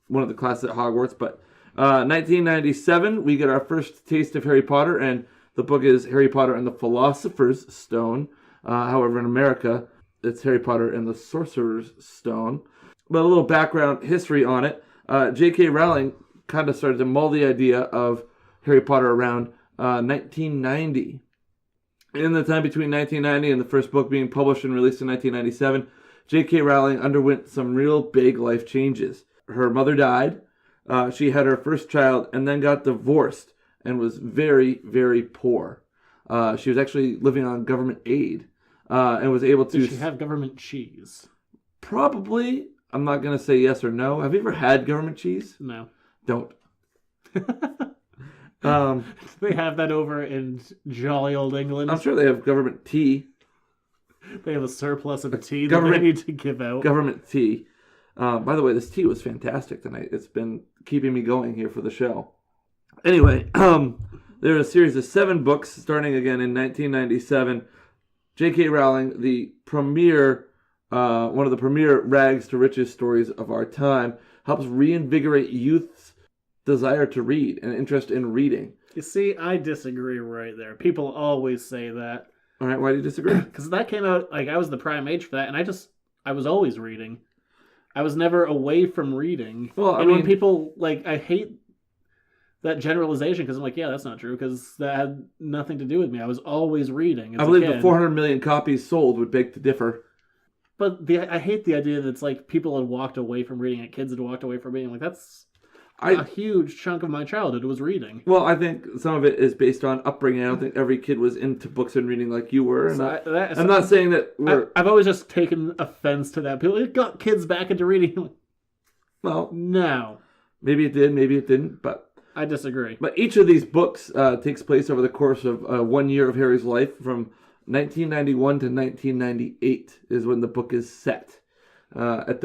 one of the classes at Hogwarts. But 1997, we get our first taste of Harry Potter, and the book is Harry Potter and the Philosopher's Stone. However, in America, it's Harry Potter and the Sorcerer's Stone. But a little background history on it. J.K. Rowling kind of started to mold the idea of Harry Potter around 1990. In the time between 1990 and the first book being published and released in 1997, J.K. Rowling underwent some real big life changes. Her mother died, she had her first child, and then got divorced and was very, very poor. She was actually living on government aid and was able to... Did she have government cheese? Probably. I'm not going to say yes or no. Have you ever had government cheese? No. Don't. They have that over in jolly old England. I'm sure they have government tea. They have a surplus of tea that they need to give out. Government tea. By the way, this tea was fantastic tonight. It's been keeping me going here for the show. Anyway, there are a series of 7 books starting again in 1997. J.K. Rowling, the premier, one of the premier rags to riches stories of our time, helps reinvigorate youth's desire to read and interest in reading. You see, I disagree right there. People always say that. All right, why do you disagree? Because that came out, I was the prime age for that, and I was always reading. I was never away from reading. Well, I mean, when people, I hate that generalization, because I'm like, yeah, that's not true, because that had nothing to do with me. I was always reading. I believe the 400 million copies sold would beg to differ. But I hate the idea that it's like people had walked away from reading, and kids had walked away from reading. Like, that's a huge chunk of my childhood was reading. Well, I think some of it is based on upbringing. I don't think every kid was into books and reading like you were. And I'm not saying that I've always just taken offense to that. People got kids back into reading. Well, no. Maybe it did, maybe it didn't, but... I disagree. But each of these books takes place over the course of 1 year of Harry's life. From 1991 to 1998 is when the book is set. At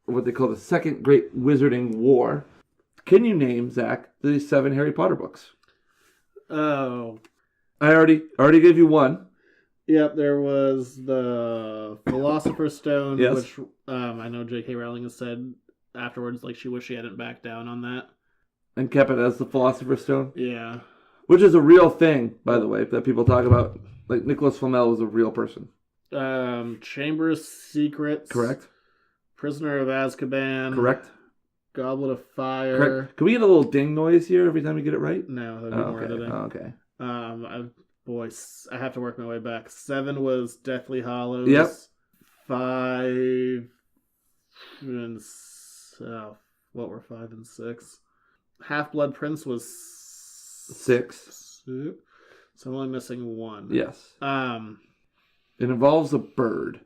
what they call the Second Great Wizarding War. Can you name, Zach, the 7 Harry Potter books? Oh. I already gave you one. Yep, there was the Philosopher's Stone, yes. Which I know J.K. Rowling has said afterwards, she wished she hadn't backed down on that. And kept it as the Philosopher's Stone? Yeah. Which is a real thing, by the way, that people talk about. Like, Nicholas Flamel was a real person. Chamber of Secrets. Correct. Prisoner of Azkaban. Correct. Goblet of Fire. Correct. Can we get a little ding noise here every time we get it right? No, that'd be more editing. Okay. I have to work my way back. 7 was Deathly Hallows. Yep. 5. And what were 5 and 6? Half-Blood Prince was 6. So I'm only missing 1. Yes. It involves a bird.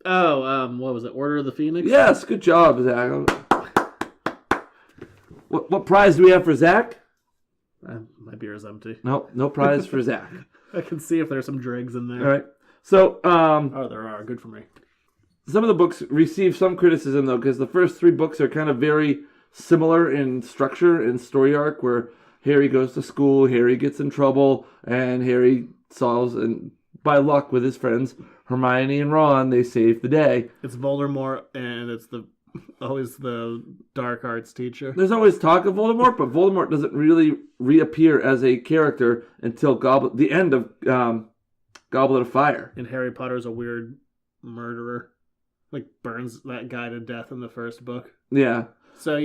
What was it? Order of the Phoenix? Yes, good job, Zach. What prize do we have for Zach? My beer is empty. No prize for Zach. I can see if there's some dregs in there. All right. So, there are. Good for me. some of the books receive some criticism, though, because the first 3 books are kind of very similar in structure and story arc, where Harry goes to school, Harry gets in trouble, and Harry solves, and by luck with his friends, Hermione and Ron, they save the day. It's Voldemort, and it's always the dark arts teacher. There's always talk of Voldemort, but Voldemort doesn't really reappear as a character until the end of Goblet of Fire. And Harry Potter's a weird murderer. Like, burns that guy to death in the first book. Yeah. So,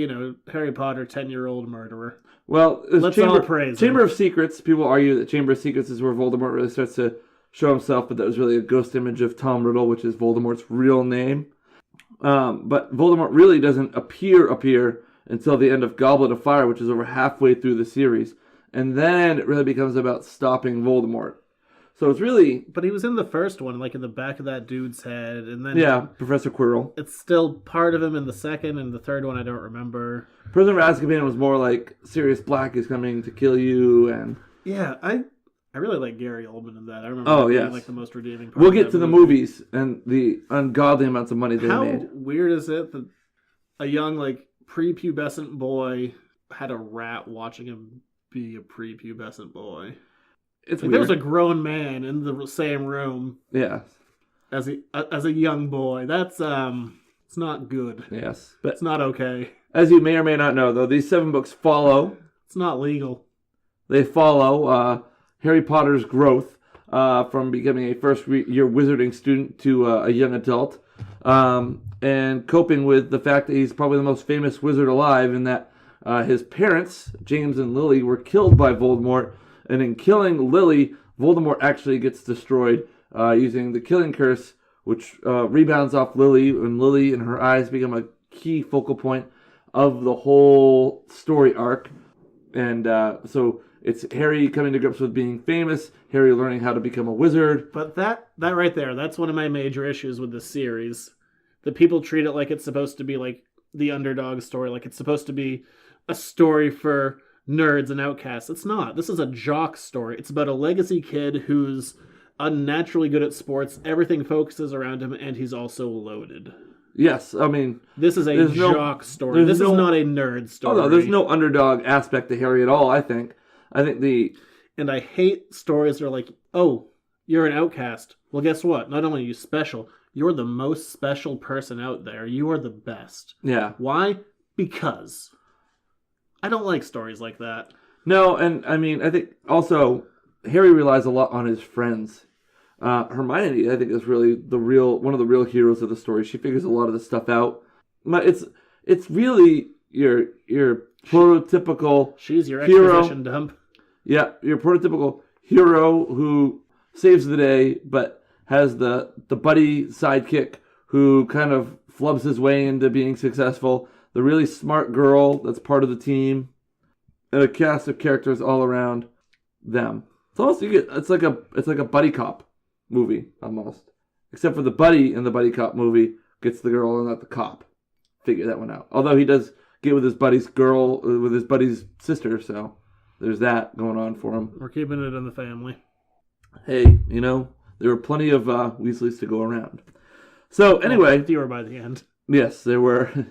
Harry Potter, 10-year-old murderer. Well, let's all praise Chamber him. of Secrets, people argue that Chamber of Secrets is where Voldemort really starts to show himself, but that was really a ghost image of Tom Riddle, which is Voldemort's real name. But Voldemort really doesn't appear until the end of Goblet of Fire, which is over halfway through the series. And then it really becomes about stopping Voldemort. So it's really... But he was in the first one, like in the back of that dude's head, and then... Yeah, Professor Quirrell. It's still part of him in the second, and the third one I don't remember. Prisoner of Azkaban was more like, Sirius Black is coming to kill you, and... Yeah, I really like Gary Oldman in that. I remember being like the most redeeming part. We'll get to the movies and the ungodly amounts of money they made. How weird is it that a young, like, prepubescent boy had a rat watching him be a prepubescent boy? It's like, weird. there was a grown man in the same room. Yeah. As a young boy. That's it's not good. Yes. But it's not okay. As you may or may not know, though, these 7 books follow. It's not legal. They follow Harry Potter's growth from becoming a first-year wizarding student to a young adult, and coping with the fact that he's probably the most famous wizard alive, and that his parents, James and Lily, were killed by Voldemort, and in killing Lily, Voldemort actually gets destroyed using the Killing Curse, which rebounds off Lily, and Lily and her eyes become a key focal point of the whole story arc. And so it's Harry coming to grips with being famous, Harry learning how to become a wizard. But that right there, that's one of my major issues with this series. That people treat it like it's supposed to be like the underdog story, like it's supposed to be a story for nerds and outcasts. It's not. This is a jock story. It's about a legacy kid who's unnaturally good at sports. Everything focuses around him, and he's also loaded. Yes, I mean... This is a jock story. This is not a nerd story. Oh, no, there's no underdog aspect to Harry at all, I think. And I hate stories that are like, oh, you're an outcast. Well, guess what? Not only are you special, you're the most special person out there. You are the best. Yeah. Why? Because I don't like stories like that. No, and I mean, I think also Harry relies a lot on his friends. Hermione, I think, is really one of the real heroes of the story. She figures a lot of the stuff out. It's really your prototypical She's your hero. Exposition dump. Yeah, your prototypical hero who saves the day, but has the buddy sidekick who kind of flubs his way into being successful. The really smart girl that's part of the team, and a cast of characters all around them. It's almost it's like a buddy cop movie almost, except for the buddy in the buddy cop movie gets the girl and not the cop. Figure that one out. Although he does get with his buddy's sister, so there's that going on for him. We're keeping it in the family. Hey, there were plenty of Weasleys to go around. So anyway, fewer by the end. Yes, there were.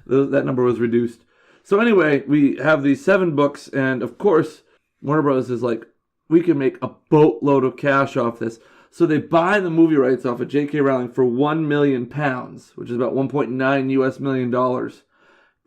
That number was reduced. So anyway, we have these 7 books, and of course, Warner Bros. Is like, we can make a boatload of cash off this. So they buy the movie rights off of J.K. Rowling for £1 million, which is about $1.9 million.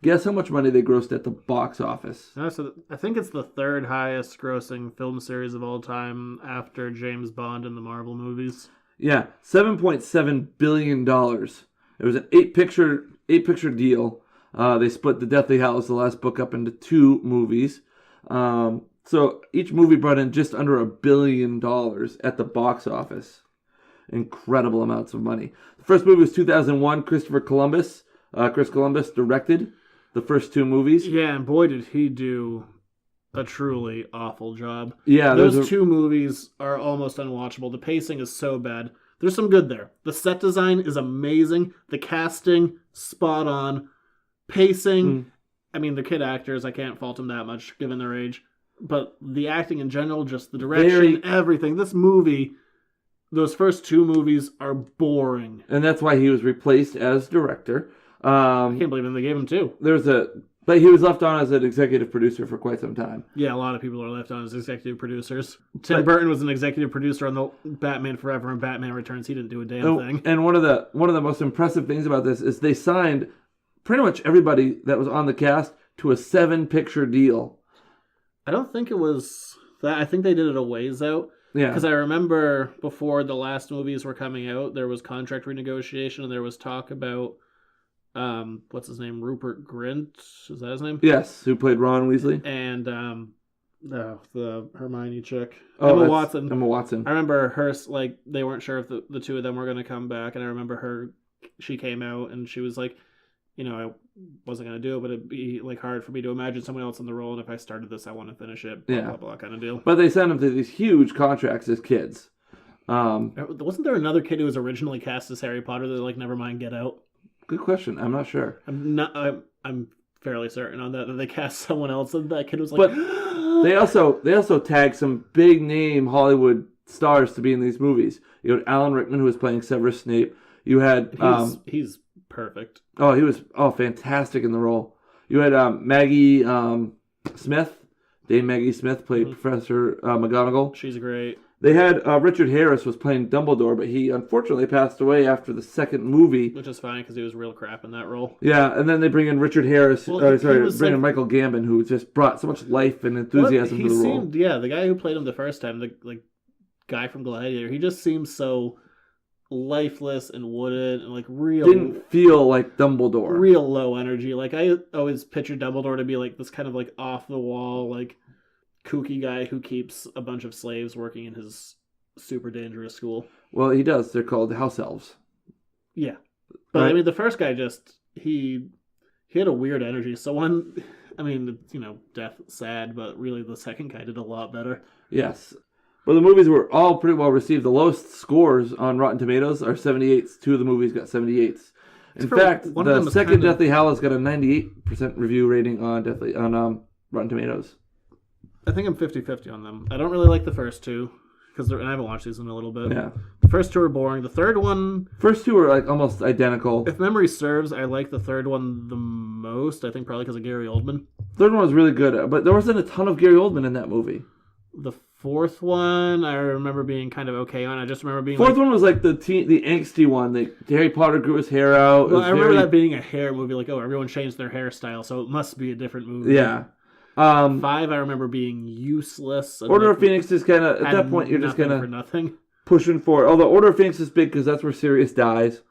Guess how much money they grossed at the box office? So I think it's the 3rd highest grossing film series of all time after James Bond and the Marvel movies. Yeah, $7.7 billion. It was an 8-picture deal. They split The Deathly Hallows, the last book, up into 2 movies. So each movie brought in just under $1 billion at the box office. Incredible amounts of money. The first movie was 2001, Christopher Columbus, Chris Columbus directed the first 2 movies. Yeah, and boy, did he do a truly awful job. Yeah, those 2 movies are almost unwatchable. The pacing is so bad. There's some good there. The set design is amazing. The casting, spot on. Pacing, I mean, they're kid actors. I can't fault them that much, given their age. But the acting in general, just the direction, everything. This movie, those first 2 movies are boring. And that's why he was replaced as director. I can't believe they gave him 2. But he was left on as an executive producer for quite some time. Yeah, a lot of people are left on as executive producers. Tim Burton was an executive producer on the Batman Forever and Batman Returns. He didn't do a damn thing. And one of the most impressive things about this is they signed pretty much everybody that was on the cast to a 7-picture deal. I don't think it was that. I think they did it a ways out. Yeah. Because I remember before the last movies were coming out, there was contract renegotiation and there was talk about what's his name? Rupert Grint? Is that his name? Yes, who played Ron Weasley. And the Hermione chick. Emma Watson. Emma Watson. I remember her, like, they weren't sure if the 2 of them were going to come back. And I remember she came out and she was like, I wasn't going to do it, but it'd be like hard for me to imagine someone else in the role. And if I started this, I want to finish it. Blah, blah, blah kind of deal. But they sent them to these huge contracts as kids. Wasn't there another kid who was originally cast as Harry Potter that like, never mind, Get Out? Good question. I'm not sure. I'm fairly certain on that they cast someone else, and that kid was like. But they also tagged some big name Hollywood stars to be in these movies. You had Alan Rickman, who was playing Severus Snape. You had he's perfect. Oh, he was fantastic in the role. You had Maggie Smith. Dame Maggie Smith played Professor McGonagall. She's great. They had Richard Harris was playing Dumbledore, but he unfortunately passed away after the second movie. Which is fine because he was real crap in that role. Yeah, and then they bring in Richard Harris. In Michael Gambon, who just brought so much life and enthusiasm to the role. Yeah, the guy who played him the first time, the guy from Gladiator, he just seems so lifeless and wooden and like real. Didn't feel like Dumbledore. Real low energy. Like I always pictured Dumbledore to be like this kind of like off the wall, like kooky guy who keeps a bunch of slaves working in his super dangerous school. Well, he does. They're called house elves. Yeah. But right. I mean, the first guy he had a weird energy. So death sad, but really the second guy did a lot better. Yes. Well, the movies were all pretty well received. The lowest scores on Rotten Tomatoes are 78s. 2 of the movies got 78s. In fact, the second Deathly Hallows got a 98% review rating on Rotten Tomatoes. I think I'm 50-50 on them. I don't really like the first 2, because I haven't watched these in a little bit. Yeah. The first 2 are boring. The third one... First 2 are like almost identical. If memory serves, I like the third one the most. I think probably because of Gary Oldman. Third one was really good, but there wasn't a ton of Gary Oldman in that movie. The fourth one, I remember being kind of okay on. I just remember being fourth one was like the angsty one. Harry Potter grew his hair out. Well, I remember that being a hair movie. Like, everyone changed their hairstyle, so it must be a different movie. Yeah. 5, I remember being useless. Order of Phoenix is kind of, at that point, you're just kind of pushing for it. Although Order of Phoenix is big because that's where Sirius dies.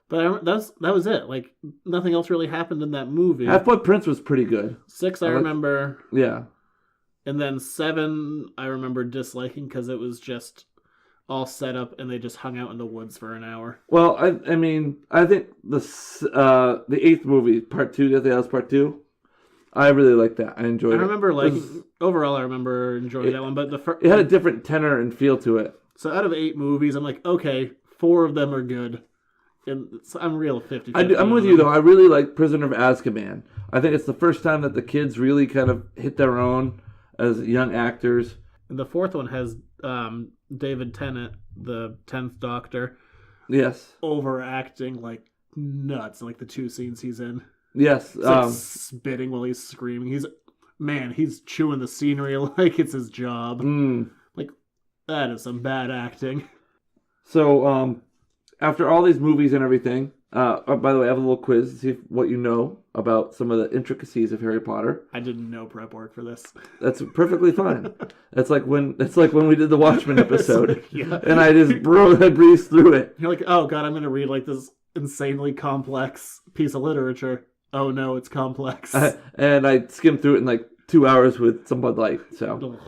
But that was it. Like, nothing else really happened in that movie. Half-Blood Prince was pretty good. 6, I remember. Yeah. And then 7, I remember disliking because it was just all set up and they just hung out in the woods for an hour. Well, I think the 8th movie, Part 2, Deathly Hallows Part 2, I really liked that. I enjoyed it. I remember overall, I remember enjoying that one, but it had a different tenor and feel to it. So out of 8 movies, I'm like, okay, 4 of them are good. And I'm real 50. I'm with you, though. I really like Prisoner of Azkaban. I think it's the first time that the kids really kind of hit their own as young actors. And the 4th one has David Tennant, the 10th Doctor. Yes. Overacting like nuts, like the 2 scenes he's in. Yes. He's like spitting while he's screaming. He's chewing the scenery like it's his job. Like, that is some bad acting. So, after all these movies and everything, by the way, I have a little quiz to see what you know about some of the intricacies of Harry Potter. I did no prep work for this. That's perfectly fine. It's like when we did the Watchmen episode, yeah. And I just breezed through it. You're like, oh god, I'm going to read like this insanely complex piece of literature. Oh no, it's complex. And I skimmed through it in like 2 hours with some Bud Light. So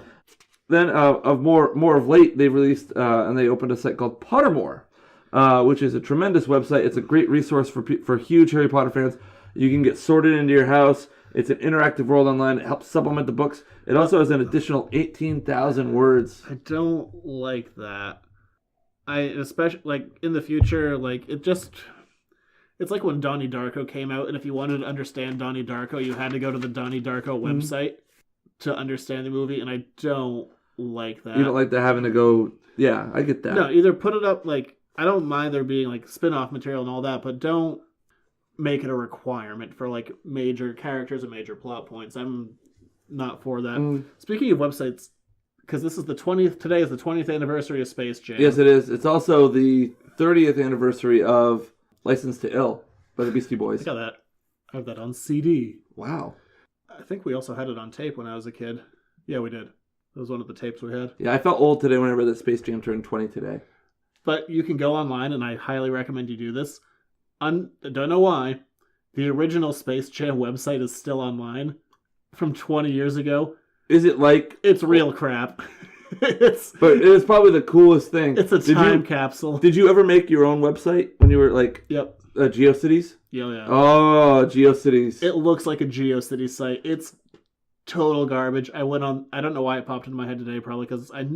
then, of more of late, they released and they opened a site called Pottermore. which is a tremendous website. It's a great resource for huge Harry Potter fans. You can get sorted into your house. It's an interactive world online. It helps supplement the books. It also has an additional 18,000 words. I don't like that. Especially like in the future, like it's like when Donnie Darko came out, and if you wanted to understand Donnie Darko, you had to go to the Donnie Darko website to understand the movie, and I don't like that. You don't like having to go... Yeah, I get that. No, either put it up, like, I don't mind there being, like, spin-off material and all that, but don't make it a requirement for, like, major characters and major plot points. I'm not for that. Speaking of websites, because today is the 20th anniversary of Space Jam. Yes, it is. It's also the 30th anniversary of License to Ill by the Beastie Boys. I got that. I have that on CD. Wow. I think we also had it on tape when I was a kid. Yeah, we did. It was one of the tapes we had. Yeah, I felt old today when I read that Space Jam turned 20 today. But you can go online, and I highly recommend you do this. I don't know why. The original Space Jam website is still online from 20 years ago. Is it like... It's real crap. But it is probably the coolest thing. It's a time capsule. Did you ever make your own website when you were like... Yep. GeoCities? Yeah. Oh, GeoCities. It looks like a GeoCities site. It's total garbage. I went on... I don't know why it popped into my head today, probably because I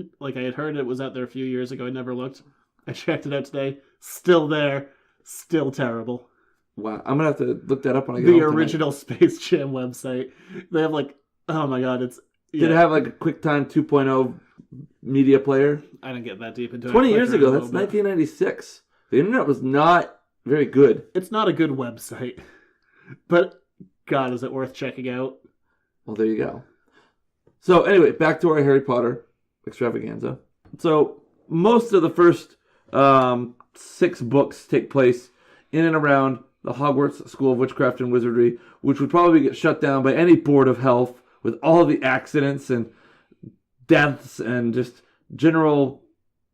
had heard it was out there a few years ago. I never looked. I checked it out today. Still there. Still terrible. Wow. I'm going to have to look that up when I get home The original Space Jam website. They have like... Oh my god, it's... Yeah. Did it have like a QuickTime 2.0 media player? I didn't get that deep into it. 20 years ago. That's 1996. The internet was not very good. It's not a good website. But, god, is it worth checking out? Well, there you go. So, anyway, back to our Harry Potter extravaganza. So, most of the first 6 books take place in and around the Hogwarts School of Witchcraft and Wizardry, which would probably get shut down by any board of health with all the accidents and deaths and just general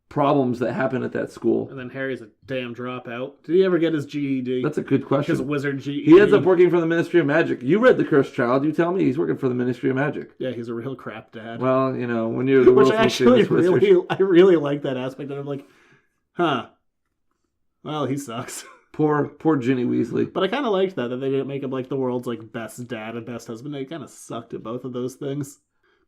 problems that happen at that school. And then Harry's a damn dropout. Did he ever get his GED? That's a good question. His wizard GED. He ends up working for the Ministry of Magic. You read The Cursed Child. You tell me he's working for the Ministry of Magic. Yeah, he's a real crap dad. Well, you know, when you're the world's most famous wizard. I really like that aspect. And I'm like, huh. Well, he sucks. Poor Ginny Weasley. But I kind of liked that they didn't make him like the world's like best dad and best husband. They kind of sucked at both of those things.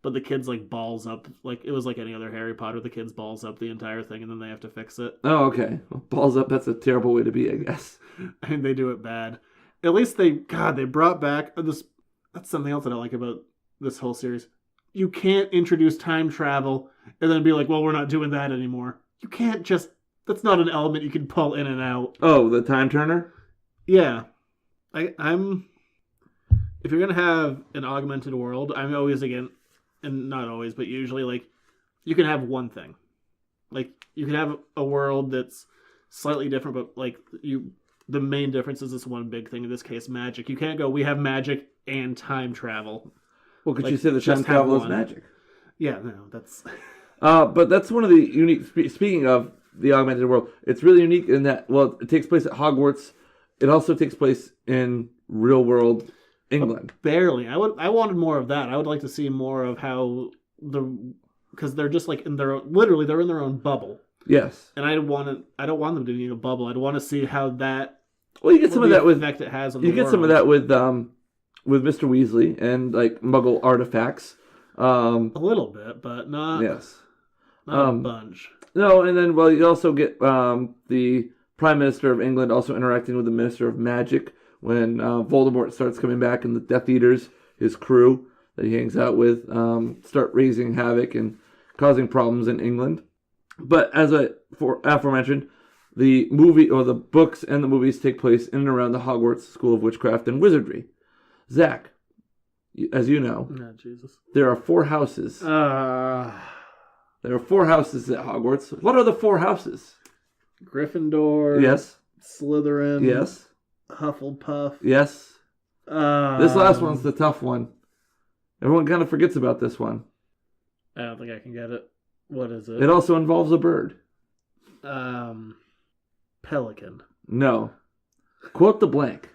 But the kids like balls up, like it was like any other Harry Potter. The kids balls up the entire thing, and then they have to fix it. Oh, okay. Well, balls up. That's a terrible way to be, I guess. And they do it bad. At least they brought back this. That's something else that I like about this whole series. You can't introduce time travel and then be like, well, we're not doing that anymore. You can't just. That's not an element you can pull in and out. Oh, the time turner? Yeah. I'm... If you're going to have an augmented world, I'm always against... And not always, but usually, like, you can have one thing. Like, you can have a world that's slightly different, but, like, the main difference is this one big thing, in this case, magic. You can't go, we have magic and time travel. Well, could you say the time travel is magic? Yeah, no, that's... But that's one of the unique... Speaking of the augmented world, it's really unique in that, well, it takes place at Hogwarts. It also takes place in real-world England. Barely. I wanted more of that. I would like to see more of how because they're just like they're in their own bubble. Yes. And I don't want them to be in a bubble. I'd want to see how that. Well, you get some of that with effect it has on you the get world. some of that with Mr. Weasley and like Muggle artifacts. A little bit, but not. Yes. Not a bunch. No, and then you also get the Prime Minister of England also interacting with the Minister of Magic when Voldemort starts coming back and the Death Eaters, his crew that he hangs out with, start raising havoc and causing problems in England. But as aforementioned, the movie or the books and the movies take place in and around the Hogwarts School of Witchcraft and Wizardry. Zach, as you know, there are 4 houses. There are 4 houses at Hogwarts. What are the 4 houses? Gryffindor. Yes. Slytherin. Yes. Hufflepuff. Yes. This last one's the tough one. Everyone kind of forgets about this one. I don't think I can get it. What is it? It also involves a bird. Pelican. No. Quote the blank.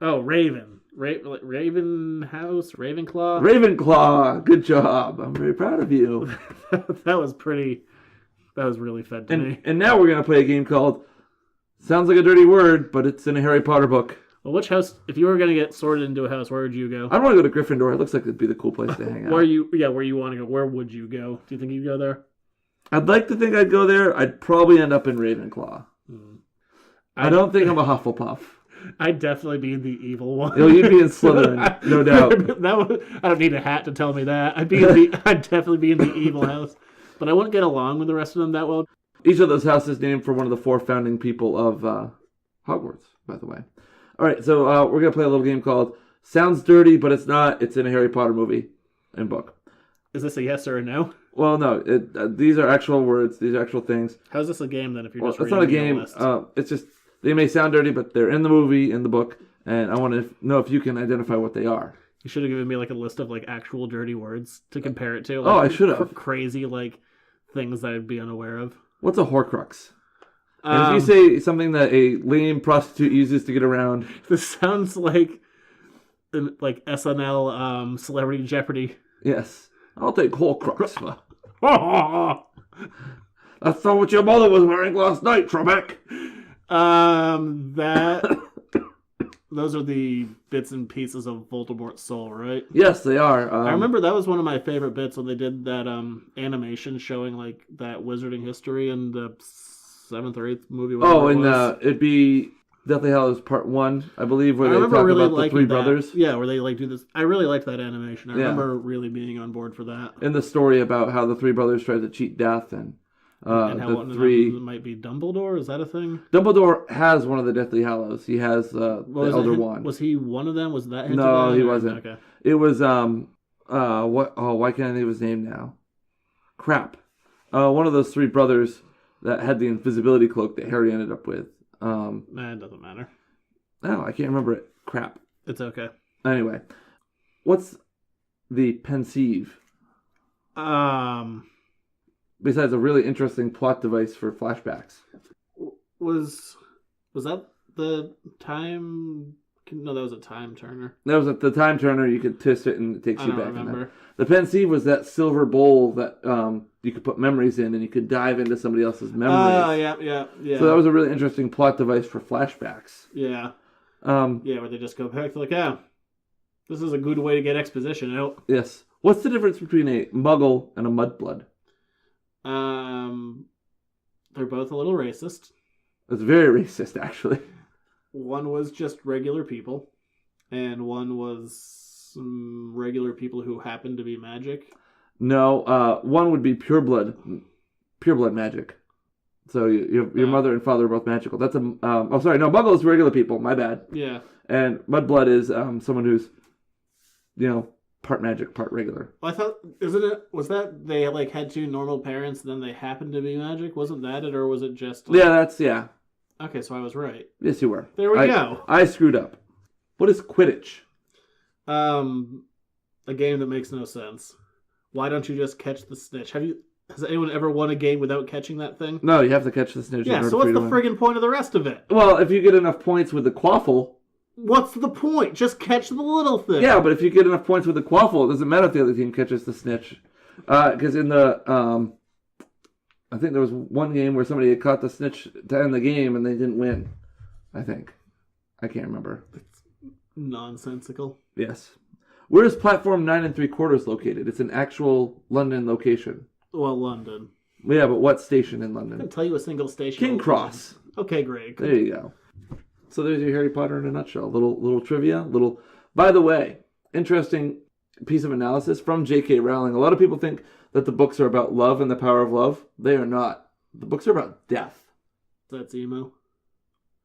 Oh, Raven. Raven House? Ravenclaw? Ravenclaw. Good job. I'm very proud of you. That was pretty That was really fed to me. And now we're going to play a game called Sounds Like a Dirty Word, but it's in a Harry Potter book. Well, which house, if you were going to get sorted into a house, where would you go? I want to go to Gryffindor. It looks like it'd be the cool place to hang out. Where you want to go? Where would you go? Do you think you'd go there? I'd like to think I'd go there. I'd probably end up in Ravenclaw. I don't think I'm a Hufflepuff. I'd definitely be the evil one. You'd be in Slytherin, no doubt. I don't need a hat to tell me that. I'd definitely be in the evil house. But I wouldn't get along with the rest of them that well. Each of those houses named for one of the 4 founding people of Hogwarts, by the way. All right, so we're going to play a little game called Sounds Dirty, but it's not. It's in a Harry Potter movie and book. Is this a yes or a no? Well, no. These are actual words. These are actual things. How's this a game, then, if you're just it's not a game. It's just, they may sound dirty, but they're in the movie, in the book, and I want to know if you can identify what they are. You should have given me like a list of like actual dirty words to compare it to. I should have. Crazy like things that I'd be unaware of. What's a Horcrux? And if you say something that a lame prostitute uses to get around, this sounds like SNL Celebrity Jeopardy. Yes, I'll take Horcrux. That's not what your mother was wearing last night, Trebek. Those are the bits and pieces of Voldemort's soul, right? Yes, they are. I remember that was one of my favorite bits when they did that animation showing like that wizarding history in the 7th or 8th movie. It'd be Deathly Hallows Part 1, I believe, where they talk really about the 3 brothers. Yeah, where they like do this. I really liked that animation. I remember really being on board for that. In the story about how the 3 brothers tried to cheat death and how the 3 might be Dumbledore. Is that a thing? Dumbledore has one of the Deathly Hallows. He has the Elder Wand. Was he one of them? Was that? No, he wasn't. Okay. It was what? Oh, why can't I think of his name now? Crap. One of those 3 brothers that had the invisibility cloak that Harry ended up with. It doesn't matter. Oh, I can't remember it. Crap. It's okay. Anyway, what's the pensieve? Besides a really interesting plot device for flashbacks. Was that the time? No, that was a time turner. That was the time turner. You could twist it and it takes you back. I don't remember. The pensieve was that silver bowl that you could put memories in, and you could dive into somebody else's memories. Yeah. So that was a really interesting plot device for flashbacks. Yeah. Where they just go back to this is a good way to get exposition out. Yes. What's the difference between a Muggle and a Mudblood? They're both a little racist. It's very racist, actually. One was just regular people, and one was some regular people who happened to be magic. No, one would be pureblood magic. So your mother and father are both magical. That's Muggle is regular people. My bad. Yeah. And Mudblood is someone who's, part magic, part regular. Well, I thought, was that they had 2 normal parents and then they happened to be magic? Wasn't that it, or was it just... Yeah. Okay, so I was right. Yes, you were. There we go. I screwed up. What is Quidditch? A game that makes no sense. Why don't you just catch the snitch? Has anyone ever won a game without catching that thing? No, you have to catch the snitch. Yeah, so what's the friggin' point of the rest of it? Well, if you get enough points with the quaffle... What's the point? Just catch the little thing. Yeah, but if you get enough points with the quaffle, it doesn't matter if the other team catches the snitch. Because in the... I think there was one game where somebody had caught the snitch to end the game and they didn't win. I think. I can't remember. It's nonsensical. Yes. Where is platform 9 3/4 located? It's an actual London location. Well, London. Yeah, but what station in I London? can tell you a single station. King Cross. Okay, great. There you go. So there's your Harry Potter in a nutshell. Little trivia. By the way, interesting piece of analysis from J.K. Rowling. A lot of people think that the books are about love and the power of love. They are not. The books are about death. That's emo.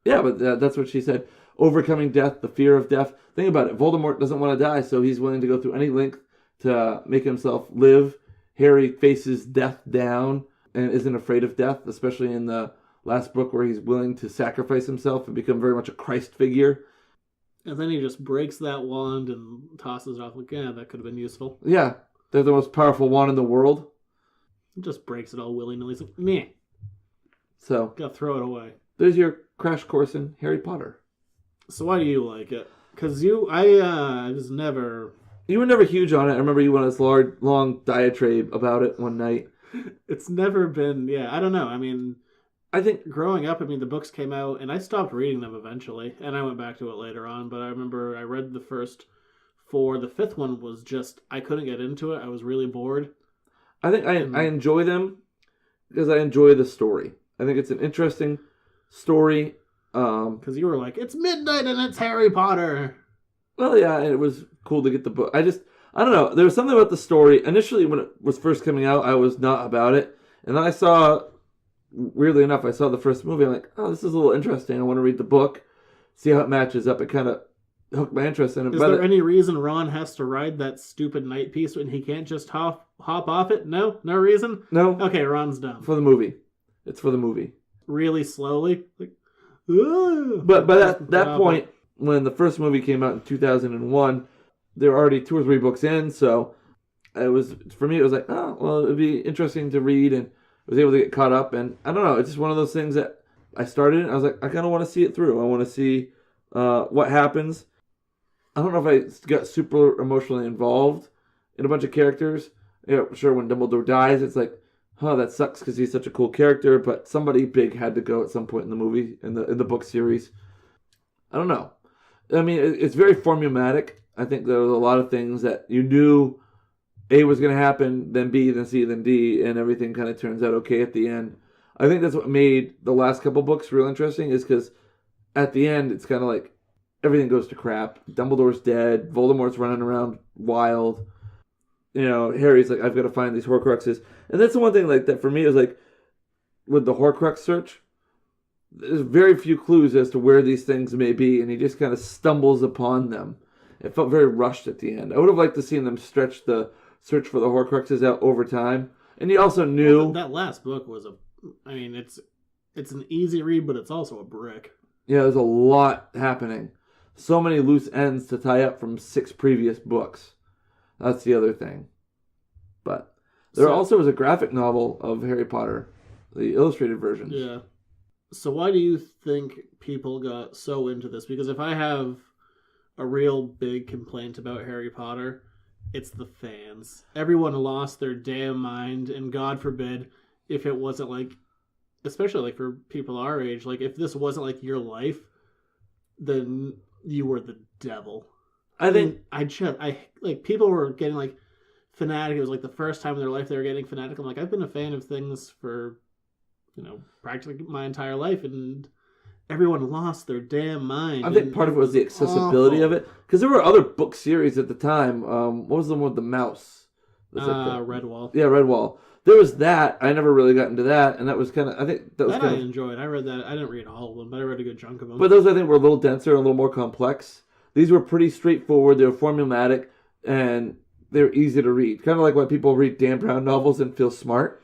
Yeah, but that's what she said. Overcoming death, the fear of death. Think about it. Voldemort doesn't want to die, so he's willing to go through any length to make himself live. Harry faces death down and isn't afraid of death, especially in the last book where he's willing to sacrifice himself and become very much a Christ figure. And then he just breaks that wand and tosses it off. That could have been useful. Yeah, they're the most powerful wand in the world. He just breaks it all willy-nilly. He's like, meh. So, gotta throw it away. There's your crash course in Harry Potter. So why do you like it? Because I was never... You were never huge on it. I remember you went on this long diatribe about it one night. It's never been, I don't know. I mean, I think growing up, the books came out, and I stopped reading them eventually, and I went back to it later on, but I remember I read the first 4. The 5th one was just, I couldn't get into it. I was really bored. I think I enjoy them because I enjoy the story. I think it's an interesting story. Because you were like, it's midnight and it's Harry Potter. Well, yeah, it was cool to get the book. I don't know. There was something about the story. Initially, when it was first coming out, I was not about it. And then weirdly enough, I saw the first movie. I'm like, oh, this is a little interesting. I want to read the book, see how it matches up. It kind of hooked my interest in it. Is there any reason Ron has to ride that stupid night piece when he can't just hop off it? No reason. No. Okay, Ron's dumb. For the movie, it's for the movie. Really slowly, like. But by that point, when the first movie came out in 2001, they were already 2 or 3 books in. So it was like, oh, well, it'd be interesting to read, and I was able to get caught up. And I don't know, it's just one of those things that I started, and I was like, I kind of want to see it through. I want to see what happens. I don't know if I got super emotionally involved in a bunch of characters. Yeah, sure, when Dumbledore dies, it's like, oh, that sucks because he's such a cool character, but somebody big had to go at some point in the movie, in the book series. I don't know. I mean, it's very formulaic. I think there was a lot of things that you knew A was going to happen, then B, then C, then D, and everything kind of turns out okay at the end. I think that's what made the last couple books real interesting, is because at the end, it's kind of like everything goes to crap. Dumbledore's dead. Voldemort's running around wild. Harry's like, I've got to find these Horcruxes. And that's the one thing like that for me is like, with the Horcrux search, there's very few clues as to where these things may be, and he just kind of stumbles upon them. It felt very rushed at the end. I would have liked to see them stretch the search for the Horcruxes out over time. And he also knew... that last book was it's an easy read, but it's also a brick. Yeah, there's a lot happening. So many loose ends to tie up from 6 previous books. That's the other thing. But there also is a graphic novel of Harry Potter, the illustrated version. Yeah. So why do you think people got so into this? Because if I have a real big complaint about Harry Potter, it's the fans. Everyone lost their damn mind, and God forbid if it wasn't like, especially like for people our age, like if this wasn't like your life, then you were the devil. I think people were getting like fanatic. It was like the first time in their life they were getting fanatic. I'm like, I've been a fan of things for, practically my entire life, and everyone lost their damn mind. I think part of it was the accessibility of it, because there were other book series at the time. What was the one with the mouse? Redwall. Yeah, Redwall. There was that. I never really got into that, and that was kind of. I think that was I enjoyed. I read that. I didn't read all of them, but I read a good chunk of them. But those I think were a little denser and a little more complex. These were pretty straightforward. They were formulaic, and they were easy to read. Kind of like why people read Dan Brown novels and feel smart.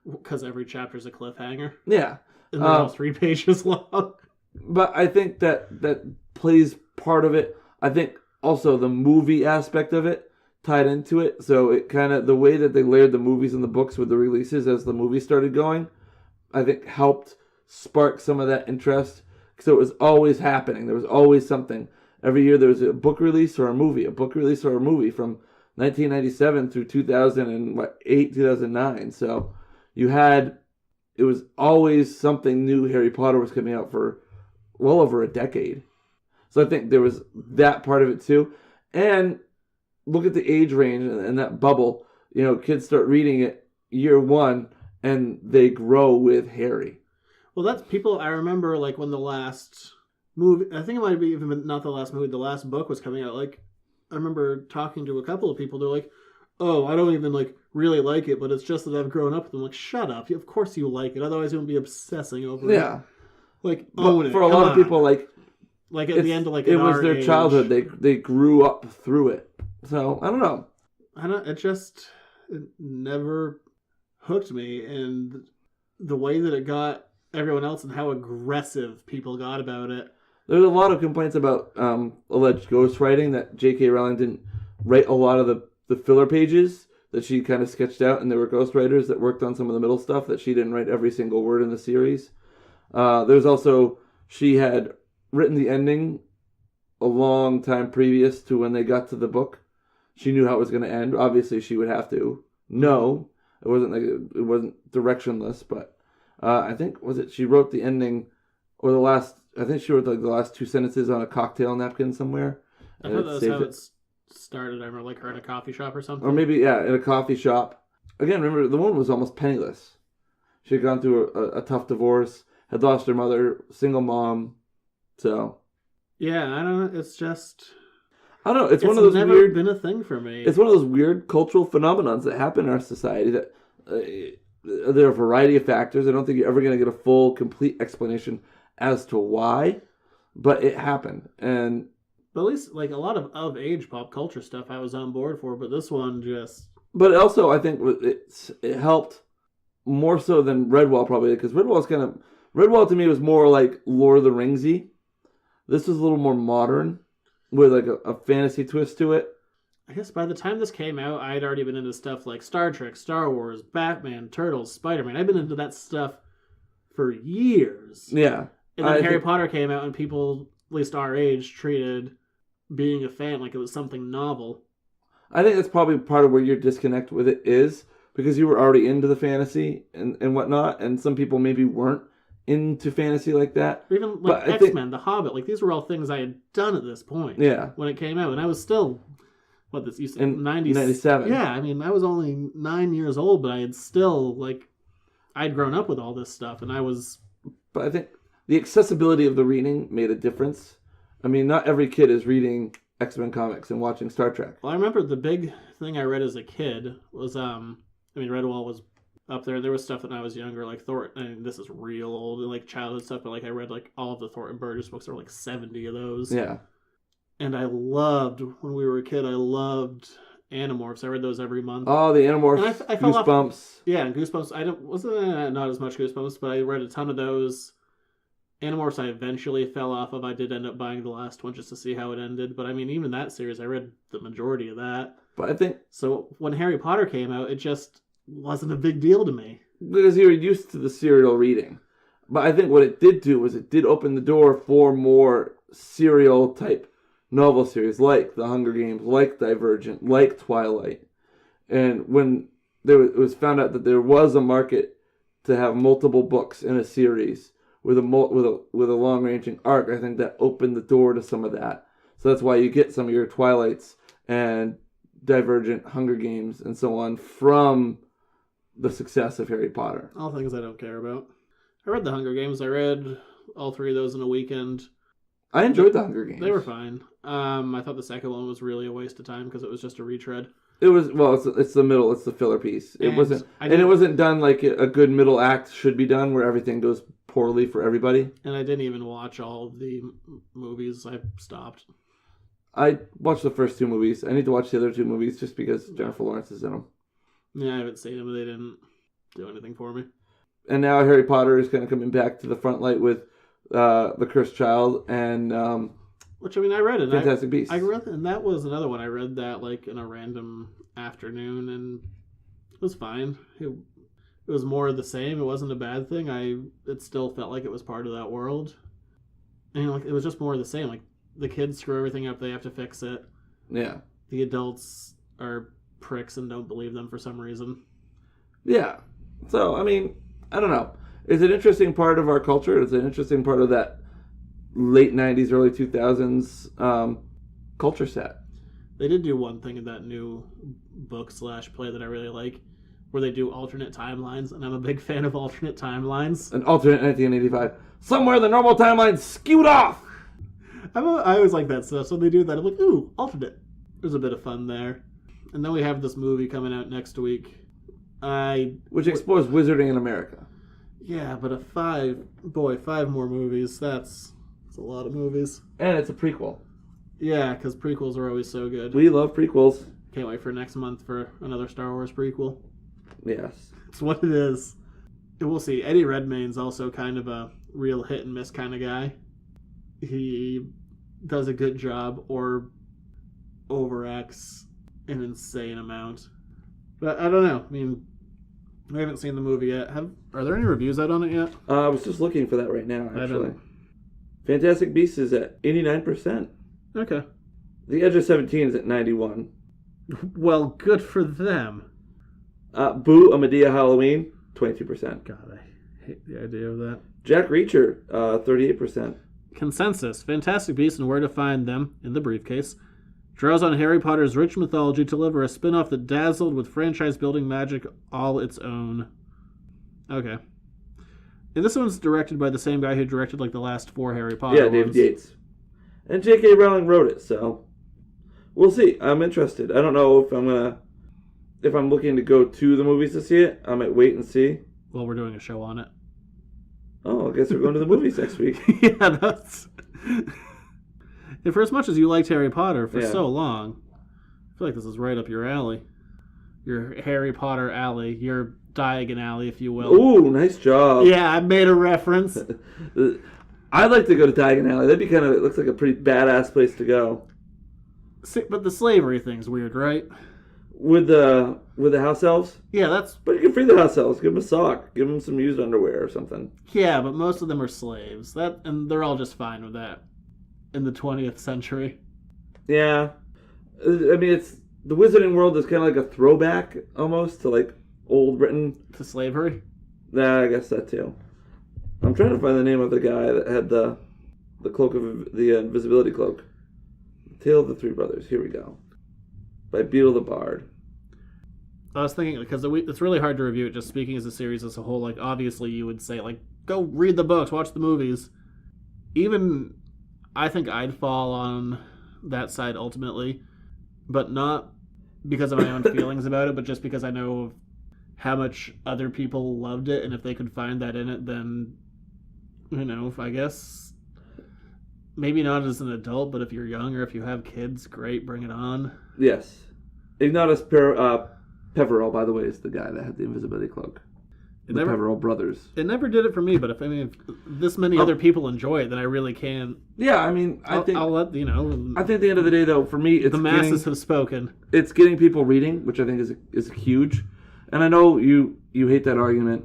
Because every chapter is a cliffhanger. Yeah. And they're all 3 pages long. But I think that plays part of it. I think also the movie aspect of it tied into it. So it kind of, the way that they layered the movies and the books with the releases as the movie started going, I think helped spark some of that interest. So it was always happening. There was always something. Every year there was a book release or a movie, from 1997 through 2008, 2009. So it was always something new. Harry Potter was coming out for well over a decade. So I think there was that part of it too. And look at the age range and that bubble. Kids start reading it year 1 and they grow with Harry. Well, that's people. I remember like when the last movie, I think it might be even not the last movie, the last book was coming out. Like, I remember talking to a couple of people. They're like, "Oh, I don't even like really like it, but it's just that I've grown up with them." Like, shut up! Of course you like it. Otherwise, you wouldn't be obsessing over it. Yeah. Like, own it. For a lot of people, like at the end of like it was their childhood. They grew up through it. So I don't know. It never hooked me, and the way that it got everyone else and how aggressive people got about it. There's a lot of complaints about alleged ghostwriting, that J.K. Rowling didn't write a lot of the filler pages that she kind of sketched out, and there were ghostwriters that worked on some of the middle stuff, that she didn't write every single word in the series. There's also, she had written the ending a long time previous to when they got to the book. She knew how it was going to end. Obviously, she would have to know It wasn't directionless, but I think she wrote the ending or the last. I think she wrote like the last 2 sentences on a cocktail napkin somewhere. I thought that was how it started. I remember like her in a coffee shop or something. Or maybe in a coffee shop. Again, remember the woman was almost penniless. She had gone through a tough divorce, had lost her mother, single mom. So yeah, I don't know. It's just I don't know. It's one of those never weird. Been a thing for me. It's one of those weird cultural phenomenons that happen in our society. That there are a variety of factors. I don't think you're ever going to get a full, complete explanation as to why, but it happened. And but at least like a lot of age pop culture stuff, I was on board for. But this one just. But also, I think it helped more so than Redwall probably, because Redwall to me was more like Lord of the Ringsy. This was a little more modern with like a fantasy twist to it. I guess by the time this came out, I'd already been into stuff like Star Trek, Star Wars, Batman, Turtles, Spider-Man. I've been into that stuff for years. Yeah. And then Harry Potter came out and people, at least our age, treated being a fan like it was something novel. I think that's probably part of where your disconnect with it is, because you were already into the fantasy and whatnot, and some people maybe weren't into fantasy like that. Or even like X-Men, The Hobbit, like these were all things I had done at this point. Yeah. When it came out, and I was still, you said, in 97. Yeah, I mean, I was only 9 years old, but I had still, I'd grown up with all this stuff, and I was... But I think the accessibility of the reading made a difference. I mean, not every kid is reading X-Men comics and watching Star Trek. Well, I remember the big thing I read as a kid was, Redwall was up there. There was stuff that when I was younger, like Thornton, and this is real old, like childhood stuff, but I read all of the Thornton Burgess books. There were 70 of those. Yeah. And I loved, when we were a kid, I loved Animorphs. I read those every month. Oh, the Animorphs, I fell Goosebumps. Off, yeah, Goosebumps. Wasn't not as much Goosebumps, but I read a ton of those. Animorphs I eventually fell off of. I did end up buying the last one just to see how it ended. But I mean, even that series, I read the majority of that. But I think... So when Harry Potter came out, it just wasn't a big deal to me. Because you were used to the serial reading. But I think what it did do was it did open the door for more serial type novel series like The Hunger Games, like Divergent, like Twilight. And when it was found out that there was a market to have multiple books in a series with a long-ranging arc, I think that opened the door to some of that. So that's why you get some of your Twilights and Divergent, Hunger Games, and so on from the success of Harry Potter. All things I don't care about. I read The Hunger Games. I read all 3 of those in a weekend. I enjoyed The Hunger Games. They were fine. I thought the second one was really a waste of time because it was just a retread. It was, well, it's the middle, it's the filler piece. It wasn't done like a good middle act should be done, where everything goes poorly for everybody. And I didn't even watch all of the movies. I stopped. I watched the first 2 movies. I need to watch the other 2 movies just because Jennifer Lawrence is in them. Yeah, I haven't seen them, but they didn't do anything for me. And now Harry Potter is kind of coming back to the front light with The Cursed Child and... which, I mean, I read it. Fantastic Beasts. I read, and that was another one. I read that, in a random afternoon, and it was fine. It was more of the same. It wasn't a bad thing. It still felt like it was part of that world. And, it was just more of the same. The kids screw everything up. They have to fix it. Yeah. The adults are pricks and don't believe them for some reason. Yeah. So, I mean, I don't know. It's an interesting part of our culture. It's an interesting part of that late 90s, early 2000s culture set. They did do one thing in that new book/play that I really like, where they do alternate timelines, and I'm a big fan of alternate timelines. An alternate 1985. Somewhere the normal timeline skewed off! I always like that stuff, so they do that. I'm like, ooh, alternate. There's a bit of fun there. And then we have this movie coming out next week. Which explores wizarding in America. Yeah, but 5 more movies. That's a lot of movies. And it's a prequel. Yeah, because prequels are always so good. We love prequels. Can't wait for next month for another Star Wars prequel. Yes. It's what it is. And we'll see. Eddie Redmayne's also kind of a real hit and miss kind of guy. He does a good job or overacts an insane amount. But I don't know. I mean, I haven't seen the movie yet. Are there any reviews out on it yet? I was just looking for that right now, actually. Fantastic Beasts is at 89%. Okay. The Edge of 17 is at 91. Well, good for them. Boo, A Medea Halloween, 22%. God, I hate the idea of that. Jack Reacher, 38%. Consensus. Fantastic Beasts and Where to Find Them in the briefcase. Draws on Harry Potter's rich mythology to deliver a spin-off that dazzled with franchise-building magic all its own. Okay. And this one's directed by the same guy who directed like the last 4 Harry Potter ones. David Yates. And J.K. Rowling wrote it, so we'll see. I'm interested. I don't know if I'm looking to go to the movies to see it. I might wait and see. Well, we're doing a show on it. Oh, I guess we're going to the movies next week. Yeah, that's... And for as much as you liked Harry Potter for so long, I feel like this is right up your alley. Your Harry Potter alley. Your Diagon alley, if you will. Ooh, nice job. Yeah, I made a reference. I'd like to go to Diagon Alley. That'd be it looks like a pretty badass place to go. But the slavery thing's weird, right? With the house elves? Yeah, that's... But you can free the house elves. Give them a sock. Give them some used underwear or something. Yeah, but most of them are slaves. And they're all just fine with that in the 20th century. Yeah. I mean, it's... The Wizarding World is kind of like a throwback, almost, to, like, old Britain. To slavery? Nah, I guess that, too. I'm trying to find the name of the guy that had the cloak of... the invisibility cloak. Tale of the Three Brothers. Here we go. By Beetle the Bard. I was thinking, because it's really hard to review it just speaking as a series as a whole. Like, obviously you would say, like, go read the books, watch the movies. Even, I think I'd fall on that side ultimately. But not because of my own feelings about it, but just because I know how much other people loved it. And if they could find that in it, then, I guess... Maybe not as an adult, but if you're young or if you have kids, great, bring it on. Yes. Ignatius Peverell, by the way, is the guy that had the invisibility cloak. The Peverell brothers. It never did it for me, but if this many other people enjoy it, then I really can. Yeah, I mean, I'll let I think at the end of the day, though, for me, it's the masses have spoken. It's getting people reading, which I think is huge. And I know you hate that argument,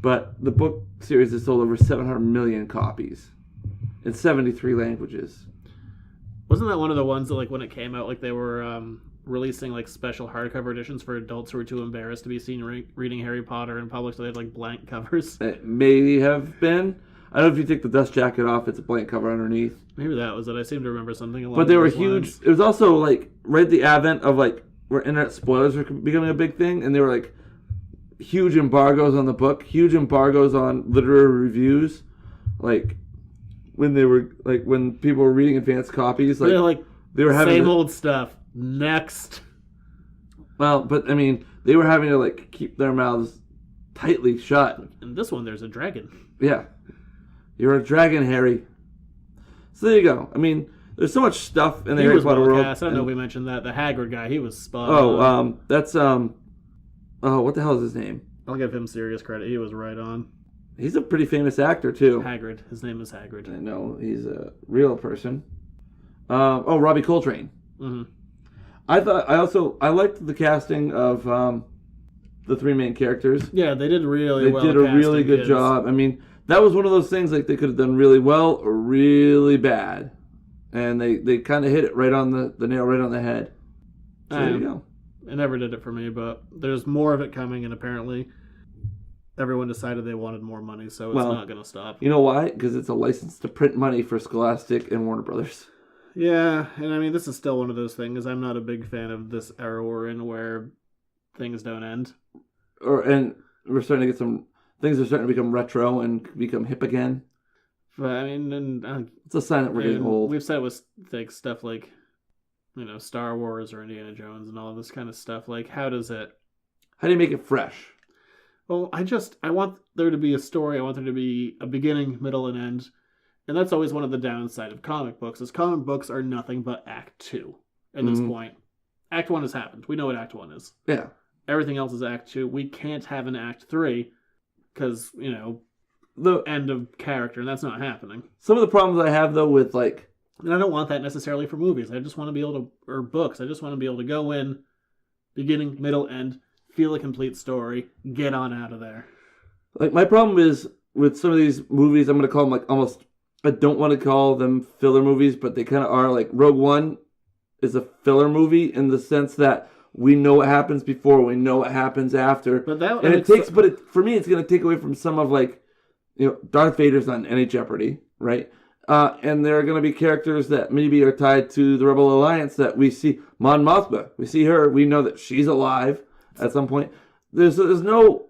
but the book series has sold over 700 million copies. In 73 languages. Wasn't that one of the ones that, like, when it came out, like, they were releasing, like, special hardcover editions for adults who were too embarrassed to be seen reading Harry Potter in public, so they had, like, blank covers? It may have been. I don't know if you take the dust jacket off, it's a blank cover underneath. Maybe that was it. I seem to remember something along But they were those huge. lines. It was also, like, right at the advent of, like, where internet spoilers were becoming a big thing, and they were, like, huge embargoes on the book, huge embargoes on literary reviews, like... when people were reading advanced copies, they were having same old stuff. Next. Well, but I mean, they were having to like keep their mouths tightly shut. In this one, there's a dragon. Yeah, you're a dragon, Harry. So there you go. I mean, there's so much stuff in the Harry Potter world. I don't know if we mentioned that. The Hagrid guy, he was spot on. That's what the hell is his name? I'll give him serious credit. He was right on. He's a pretty famous actor, too. Hagrid. His name is Hagrid. I know. He's a real person. Robbie Coltrane. Mm-hmm. I liked the casting of the 3 main characters. Yeah, they did really well. They did a really good job. I mean, that was one of those things like they could have done really well or really bad. And they kind of hit it right on the nail right on the head. So there you go. It never did it for me, but there's more of it coming, and apparently... Everyone decided they wanted more money, so it's not going to stop. You know why? Because it's a license to print money for Scholastic and Warner Brothers. Yeah, and I mean, this is still one of those things. I'm not a big fan of this era we're in where things don't end. And we're starting to get things are starting to become retro and become hip again. But I mean, it's a sign that we're getting old. We've said it with like stuff like, Star Wars or Indiana Jones and all of this kind of stuff. Like, how do you make it fresh? Well, I want there to be a story. I want there to be a beginning, middle, and end. And that's always one of the downside of comic books, is comic books are nothing but Act 2 at this point. Act 1 has happened. We know what Act 1 is. Yeah. Everything else is Act 2. We can't have an Act 3 because, the end of character, and that's not happening. Some of the problems I have, though, with, like... And I don't want that necessarily for movies. I just want to be able to... Or books. I just want to be able to go in, beginning, middle, end... Feel a complete story. Get on out of there. Like, my problem is with some of these movies, I'm going to call them, like, almost... I don't want to call them filler movies, but they kind of are. Like, Rogue One is a filler movie in the sense that we know what happens before, we know what happens after. But that and it takes, for me, it's going to take away from some of like, Darth Vader's on any Jeopardy, right? And there are going to be characters that maybe are tied to the Rebel Alliance that we see. Mon Mothma, we see her, we know that she's alive at some point. There's no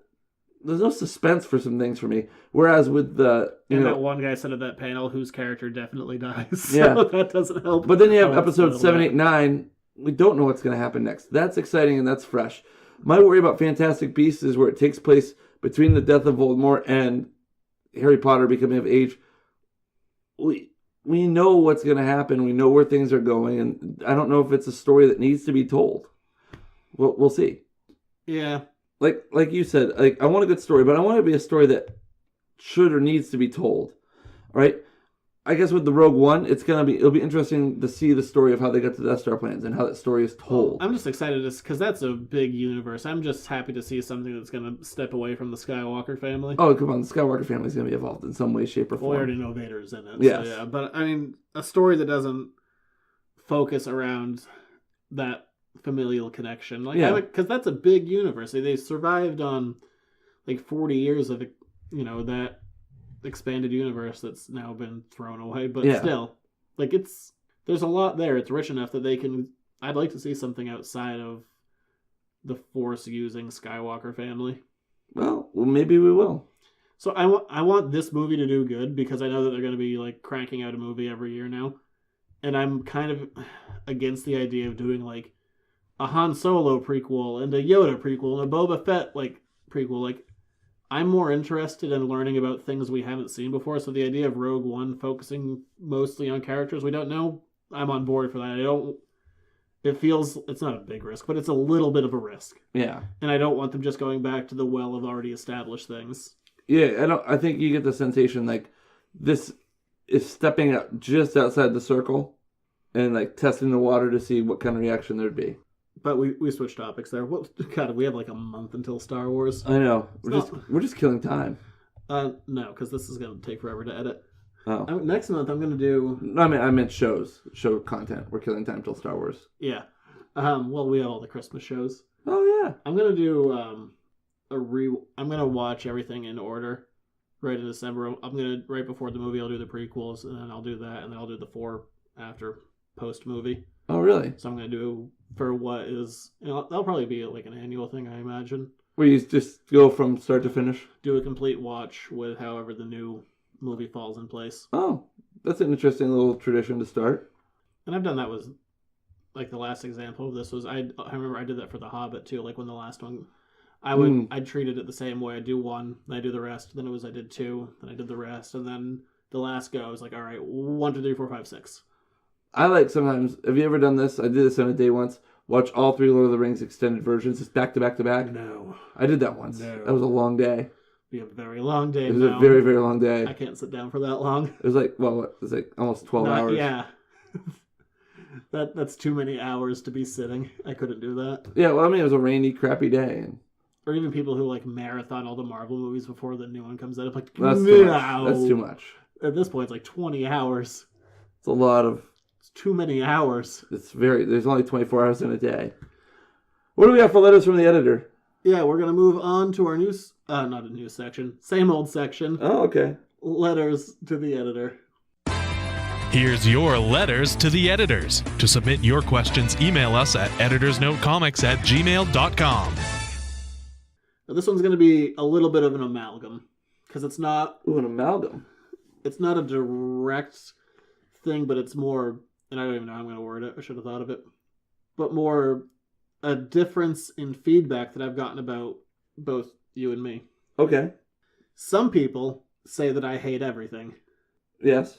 suspense for some things for me. Whereas with the that one guy said at that panel whose character definitely dies. So that doesn't help. But then you have episode 7, 8, 9. We don't know what's going to happen next. That's exciting and that's fresh. My worry about Fantastic Beasts is where it takes place between the death of Voldemort and Harry Potter becoming of age. We know what's going to happen. We know where things are going, and I don't know if it's a story that needs to be told. We'll see. Yeah. Like you said, I want a good story, but I want it to be a story that should or needs to be told. Right? I guess with the Rogue One, it'll be interesting to see the story of how they got to the Death Star plans and how that story is told. I'm just excited because that's a big universe. I'm just happy to see something that's going to step away from the Skywalker family. Oh, come on. The Skywalker family is going to be involved in some way, shape, or form. Well, we already know Vader's in it. Yes. So yeah. But, I mean, a story that doesn't focus around that familial connection. Because that's a big universe. They survived on, 40 years of, that expanded universe that's now been thrown away, but still, there's a lot there. It's rich enough that I'd like to see something outside of the Force using Skywalker family. Well, maybe we will. So I want this movie to do good because I know that they're going to be cranking out a movie every year now, and I'm kind of against the idea of doing a Han Solo prequel and a Yoda prequel and a Boba Fett prequel. I'm more interested in learning about things we haven't seen before, so the idea of Rogue One focusing mostly on characters we don't know, I'm on board for that. It's not a big risk, but it's a little bit of a risk. Yeah. And I don't want them just going back to the well of already established things. Yeah, I think you get the sensation this is stepping up just outside the circle and testing the water to see what kind of reaction there'd be. But we switched topics there. God, we have a month until Star Wars. I know. We're just killing time. No, because this is going to take forever to edit. Oh. Next month I'm going to do... I meant show content. We're killing time till Star Wars. Yeah. Well, we have all the Christmas shows. Oh, yeah. I'm going to do I'm going to watch everything in order right in December. I'm going to, right before the movie, I'll do the prequels, and then I'll do that, and then I'll do the 4 after post-movie. Oh, really? So I'm going to do for what is... that'll probably be an annual thing, I imagine. Where you just go from start to finish? Do a complete watch with however the new movie falls in place. Oh, that's an interesting little tradition to start. And I've done that with... the last example of this was... I remember I did that for The Hobbit, too. When the last one... I treated it the same way. I do 1, then I do the rest. Then I did 2, then I did the rest. And then the last go, I was all right, 1, 2, 3, 4, 5, 6. I sometimes... Have you ever done this? I did this on a day once. Watch all 3 Lord of the Rings extended versions, just back to back to back. No. I did that once. No. That was a long day. It'd be a very long day. It was a very, very long day. I can't sit down for that long. It was it was almost 12 hours. Yeah. That's too many hours to be sitting. I couldn't do that. Yeah, well, it was a rainy, crappy day. Or even people who marathon all the Marvel movies before the new one comes out. That's too much. That's too much. At this point, it's 20 hours. It's a lot of... It's too many hours. There's only 24 hours in a day. What do we have for letters from the editor? Yeah, we're going to move on to our news... not a news section. Same old section. Oh, okay. Letters to the editor. Here's your letters to the editors. To submit your questions, email us at editorsnotecomics@gmail.com. Now, this one's going to be a little bit of an amalgam. Because it's not... Ooh, an amalgam. It's not a direct thing, but it's more... And I don't even know how I'm going to word it. I should have thought of it. But more a difference in feedback that I've gotten about both you and me. Okay. Some people say that I hate everything. Yes.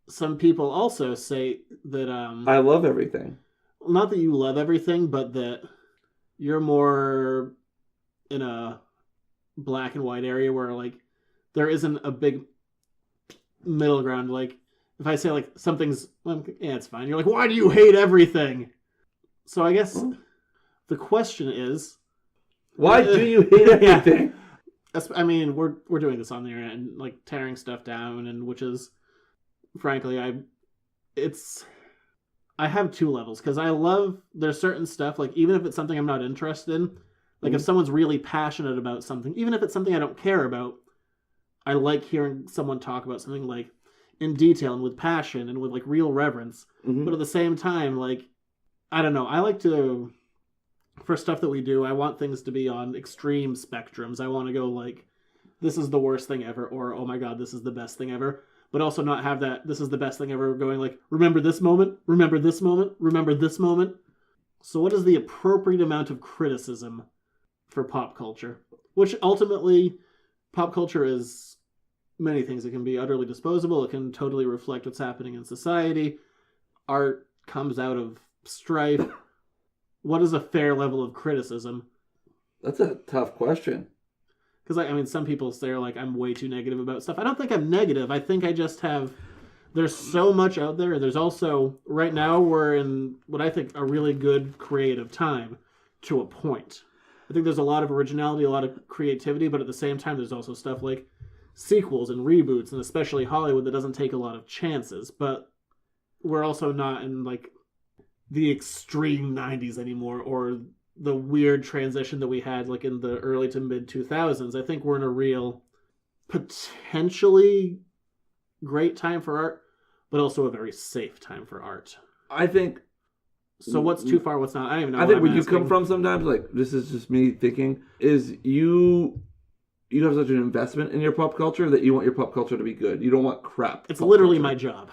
Some people also say that... I love everything. Not that you love everything, but that you're more in a black and white area where, there isn't a big middle ground. If I say, something's... yeah, it's fine. You're why do you hate everything? So I guess the question is... Why do you hate everything? Yeah. We're doing this on the internet and, tearing stuff down, and which is... Frankly, I have two levels, because there's certain stuff, like, even if it's something I'm not interested in, like, if someone's really passionate about something, even if it's something I don't care about, I like hearing someone talk about something, like, in detail and with passion and with, like, real reverence. Mm-hmm. But at the same time, like, I don't know, I like to, for stuff that we do, I want things to be on extreme spectrums. I want to go, like, this is the worst thing ever, or, oh my god, this is the best thing ever. But also not have that, this is the best thing ever, going like, remember this moment, remember this moment, remember this moment. So what is the appropriate amount of criticism for pop culture? Which ultimately, pop culture is many things. It can be utterly disposable. It can totally reflect what's happening in society. Art comes out of strife. What is a fair level of criticism? That's a tough question. Because, I mean, some people say, like, I'm way too negative about stuff. I don't think I'm negative. I think I just have... There's so much out there. There's also... Right now, we're in what I think a really good creative time to a point. I think there's a lot of originality, a lot of creativity, but at the same time, there's also stuff like sequels and reboots, and especially Hollywood, that doesn't take a lot of chances. But we're also not in, like, the extreme 90s anymore, or the weird transition that we had, like, in the early to mid 2000s. I think we're in a real, potentially great time for art, but also a very safe time for art. I think... So what's too far, what's not? I don't even know. I think where you come from sometimes, like, this is just me thinking, is you have such an investment in your pop culture that you want your pop culture to be good. You don't want crap. It's literally my job.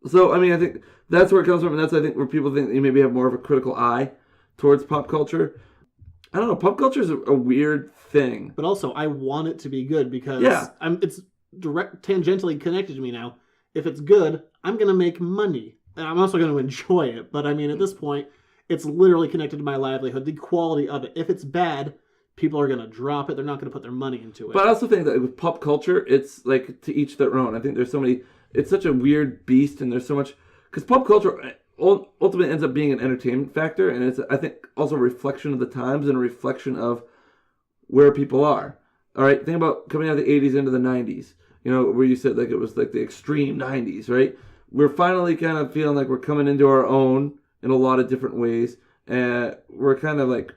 So, I mean, I think that's where it comes from, and that's, I think, where people think you maybe have more of a critical eye towards pop culture. I don't know, pop culture is a weird thing. But also, I want it to be good, because it's tangentially connected to me now. If it's good, I'm going to make money. And I'm also going to enjoy it. But, I mean, at this point, it's literally connected to my livelihood, the quality of it. If it's bad, people are going to drop it. They're not going to put their money into it. But I also think that with pop culture, it's, like, to each their own. I think there's so many... It's such a weird beast, and there's so much... Because pop culture ultimately ends up being an entertainment factor, and it's, I think, also a reflection of the times and a reflection of where people are. All right, think about coming out of the 80s into the 90s, you know, where you said, like, it was like the extreme 90s, right? We're finally kind of feeling like we're coming into our own in a lot of different ways, and we're kind of, like,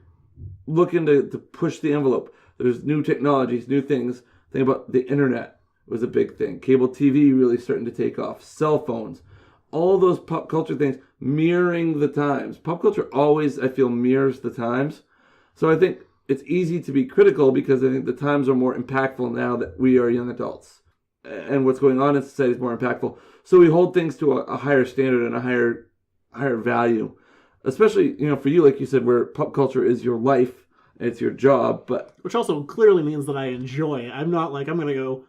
looking to push the envelope. There's new technologies, new things. Think about the internet was a big thing. Cable TV really starting to take off. Cell phones. All those pop culture things mirroring the times. Pop culture always, I feel, mirrors the times. So I think it's easy to be critical because I think the times are more impactful now that we are young adults. And what's going on in society is more impactful. So we hold things to a higher standard and a higher value. Especially, you know, for you, like you said, where pop culture is your life, it's your job. But which also clearly means that I enjoy it. I'm not like, I'm going to go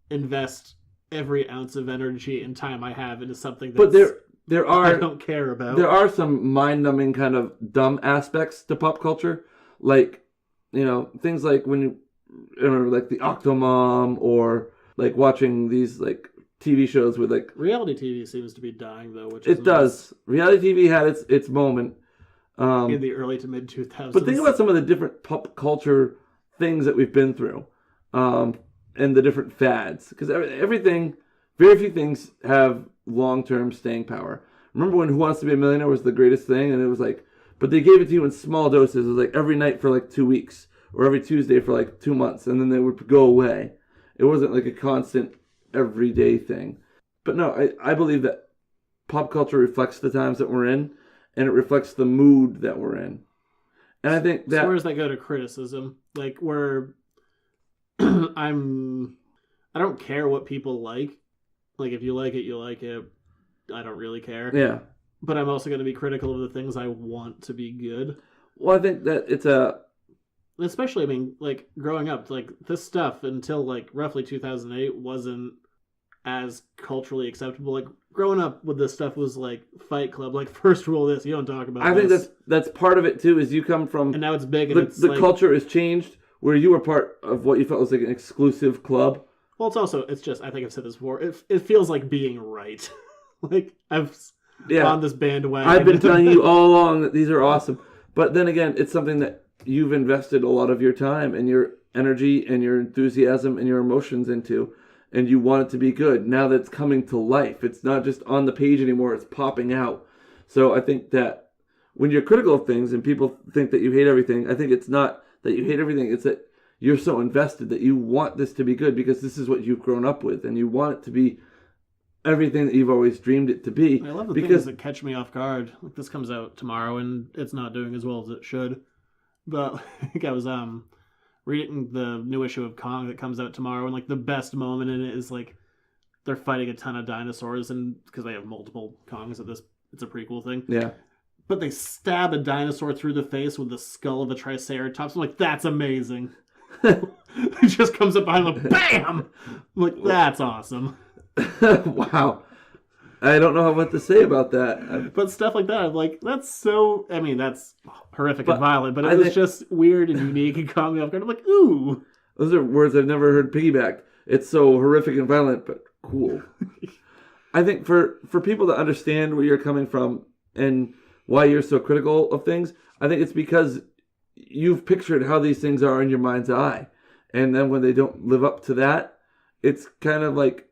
invest every ounce of energy and time I have into something that's, but there are, I don't care about. There are some mind-numbing kind of dumb aspects to pop culture, like, you know, things like when you remember, like, the Octomom, or like watching these, like, TV shows with, like, reality TV seems to be dying, though, which it does. Reality TV had its moment in the early to mid 2000s. But think about some of the different pop culture things that we've been through. And the different fads, because everything, very few things have long-term staying power. Remember when Who Wants to Be a Millionaire was the greatest thing, and it was like, but they gave it to you in small doses. It was like every night for like 2 weeks, or every Tuesday for like 2 months, and then they would go away. It wasn't like a constant, everyday thing. But no, I believe that pop culture reflects the times that we're in, and it reflects the mood that we're in. And I think that... So where does that go to criticism? Like, where... I don't care what people like. Like, if you like it, you like it. I don't really care. Yeah. But I'm also going to be critical of the things I want to be good. Well, I think that it's a... Especially, I mean, like, growing up, like, this stuff until, like, roughly 2008 wasn't as culturally acceptable. Like, growing up with this stuff was, like, Fight Club. Like, first rule of this, you don't talk about this. I think that's part of it, too, is you come from... And now it's big, and the like, culture has changed, where you were part of what you felt was, like, an exclusive club. Well, it's just, I think I've said this before, it feels like being right. Like, I've on this bandwagon. I've been telling you all along that these are awesome. But then again, it's something that you've invested a lot of your time and your energy and your enthusiasm and your emotions into, and you want it to be good. Now that it's coming to life, it's not just on the page anymore, it's popping out. So I think that when you're critical of things and people think that you hate everything, I think it's not that you hate everything. It's that you're so invested that you want this to be good because this is what you've grown up with and you want it to be everything that you've always dreamed it to be. I love the things that catch me off guard. Like this comes out tomorrow and it's not doing as well as it should. But I think I was reading the new issue of Kong that comes out tomorrow, and like the best moment in it is like they're fighting a ton of dinosaurs, and because they have multiple Kongs at this, it's a prequel thing. Yeah. But they stab a dinosaur through the face with the skull of a Triceratops. I'm like, that's amazing. It just comes up behind them, BAM! I'm like, that's awesome. Wow. I don't know what to say about that. But stuff like that, I'm like, that's so... I mean, that's horrific and violent, but it was just weird and unique and caught me off guard. I'm like, ooh. Those are words I've never heard piggybacked. It's so horrific and violent, but cool. I think for people to understand where you're coming from and why you're so critical of things, I think it's because you've pictured how these things are in your mind's eye. And then when they don't live up to that, it's kind of like,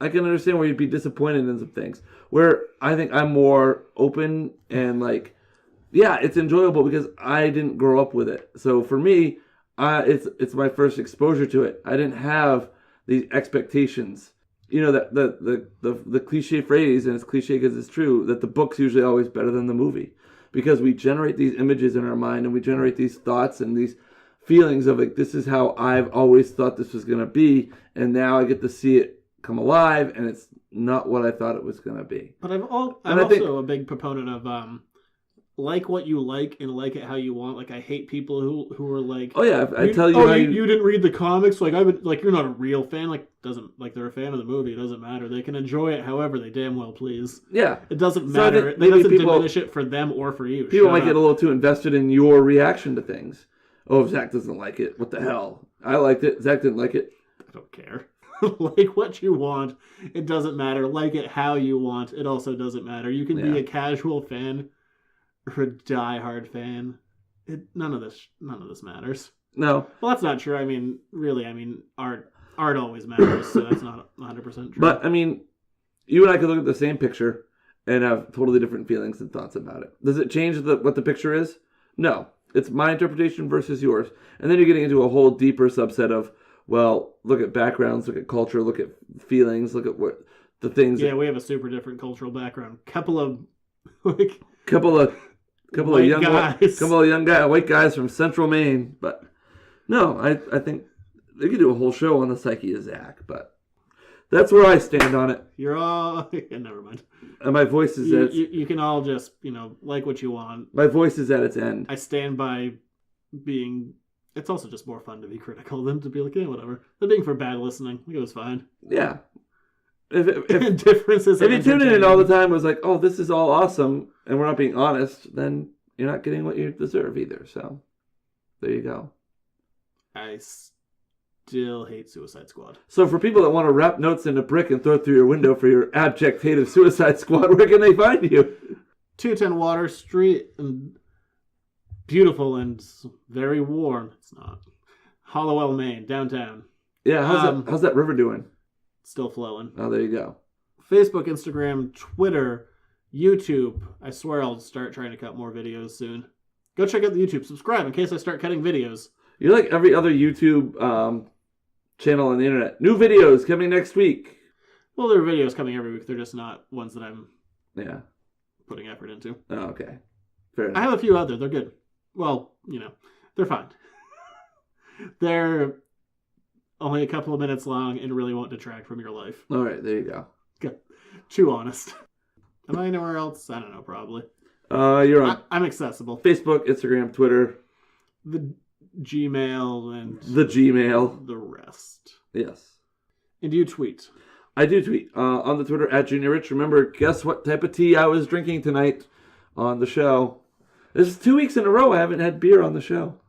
I can understand where you'd be disappointed in some things. Where I think I'm more open and like, yeah, it's enjoyable because I didn't grow up with it. So for me, it's my first exposure to it. I didn't have these expectations. You know, that the cliche phrase, and it's cliche because it's true, that the book's usually always better than the movie. Because we generate these images in our mind and we generate these thoughts and these feelings of like, this is how I've always thought this was going to be. And now I get to see it come alive, and it's not what I thought it was going to be. But I'm also a big proponent of like what you like and like it how you want. Like I hate people who are like, oh yeah, I tell you, you didn't read the comics. Like I would like you're not a real fan. Like doesn't like they're a fan of the movie. It doesn't matter. They can enjoy it however they damn well please. Yeah, it doesn't matter. It doesn't diminish it for them or for you. People might get a little too invested in your reaction to things. Oh, Zach doesn't like it. What the hell? I liked it. Zach didn't like it. I don't care. Like what you want, it doesn't matter. Like it how you want, it also doesn't matter. You can be a casual fan or a diehard fan. None of this matters. No. Well, that's not true. I mean, really, art always matters, so that's not 100% true. But I mean, you and I could look at the same picture and have totally different feelings and thoughts about it. Does it change what the picture is? No. It's my interpretation versus yours. And then you're getting into a whole deeper subset of, well, look at backgrounds, look at culture, look at feelings, look at what the things. Yeah, we have a super different cultural background. Couple of young guys, white guys from Central Maine. But no, I think they could do a whole show on the psyche of Zach. But that's where I stand on it. You're all never mind. And my voice is you can all just like what you want. My voice is at its end. I stand by being. It's also just more fun to be critical than to be like, yeah, whatever. The being for bad listening, it was fine. Yeah. If differences. If you tune in all the time and was like, oh, this is all awesome, and we're not being honest, then you're not getting what you deserve either. So there you go. I still hate Suicide Squad. So for people that want to wrap notes in a brick and throw it through your window for your abject hate of Suicide Squad, where can they find you? 210 Water Street, and beautiful and very warm. It's not. Hollowell, Maine, downtown. Yeah, how's that river doing? Still flowing. Oh, there you go. Facebook, Instagram, Twitter, YouTube. I swear I'll start trying to cut more videos soon. Go check out the YouTube. Subscribe in case I start cutting videos. You're like every other YouTube channel on the internet. New videos coming next week. Well, there are videos coming every week. They're just not ones that I'm putting effort into. Oh, okay. Fair enough. I have a few other. They're good. Well, they're fine. They're only a couple of minutes long and really won't detract from your life. All right, there you go. Good. Too honest. Am I anywhere else? I don't know, probably. You're on. I'm accessible. Facebook, Instagram, Twitter. The Gmail and... The Gmail. The rest. Yes. And do you tweet? I do tweet. On the Twitter, @JuniorRich. Remember, guess what type of tea I was drinking tonight on the show? This is 2 weeks in a row I haven't had beer on the show.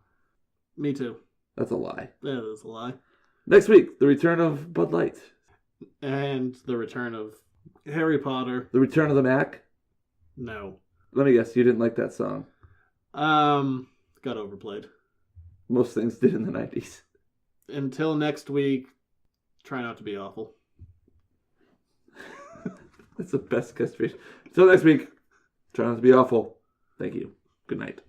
Me too. That's a lie. That is a lie. Next week, the return of Bud Light. And the return of Harry Potter. The return of the Mac? No. Let me guess, you didn't like that song. Got overplayed. Most things did in the 90s. Until next week, try not to be awful. That's the best catchphrase. Until next week, Try not to be awful. Thank you. Good night.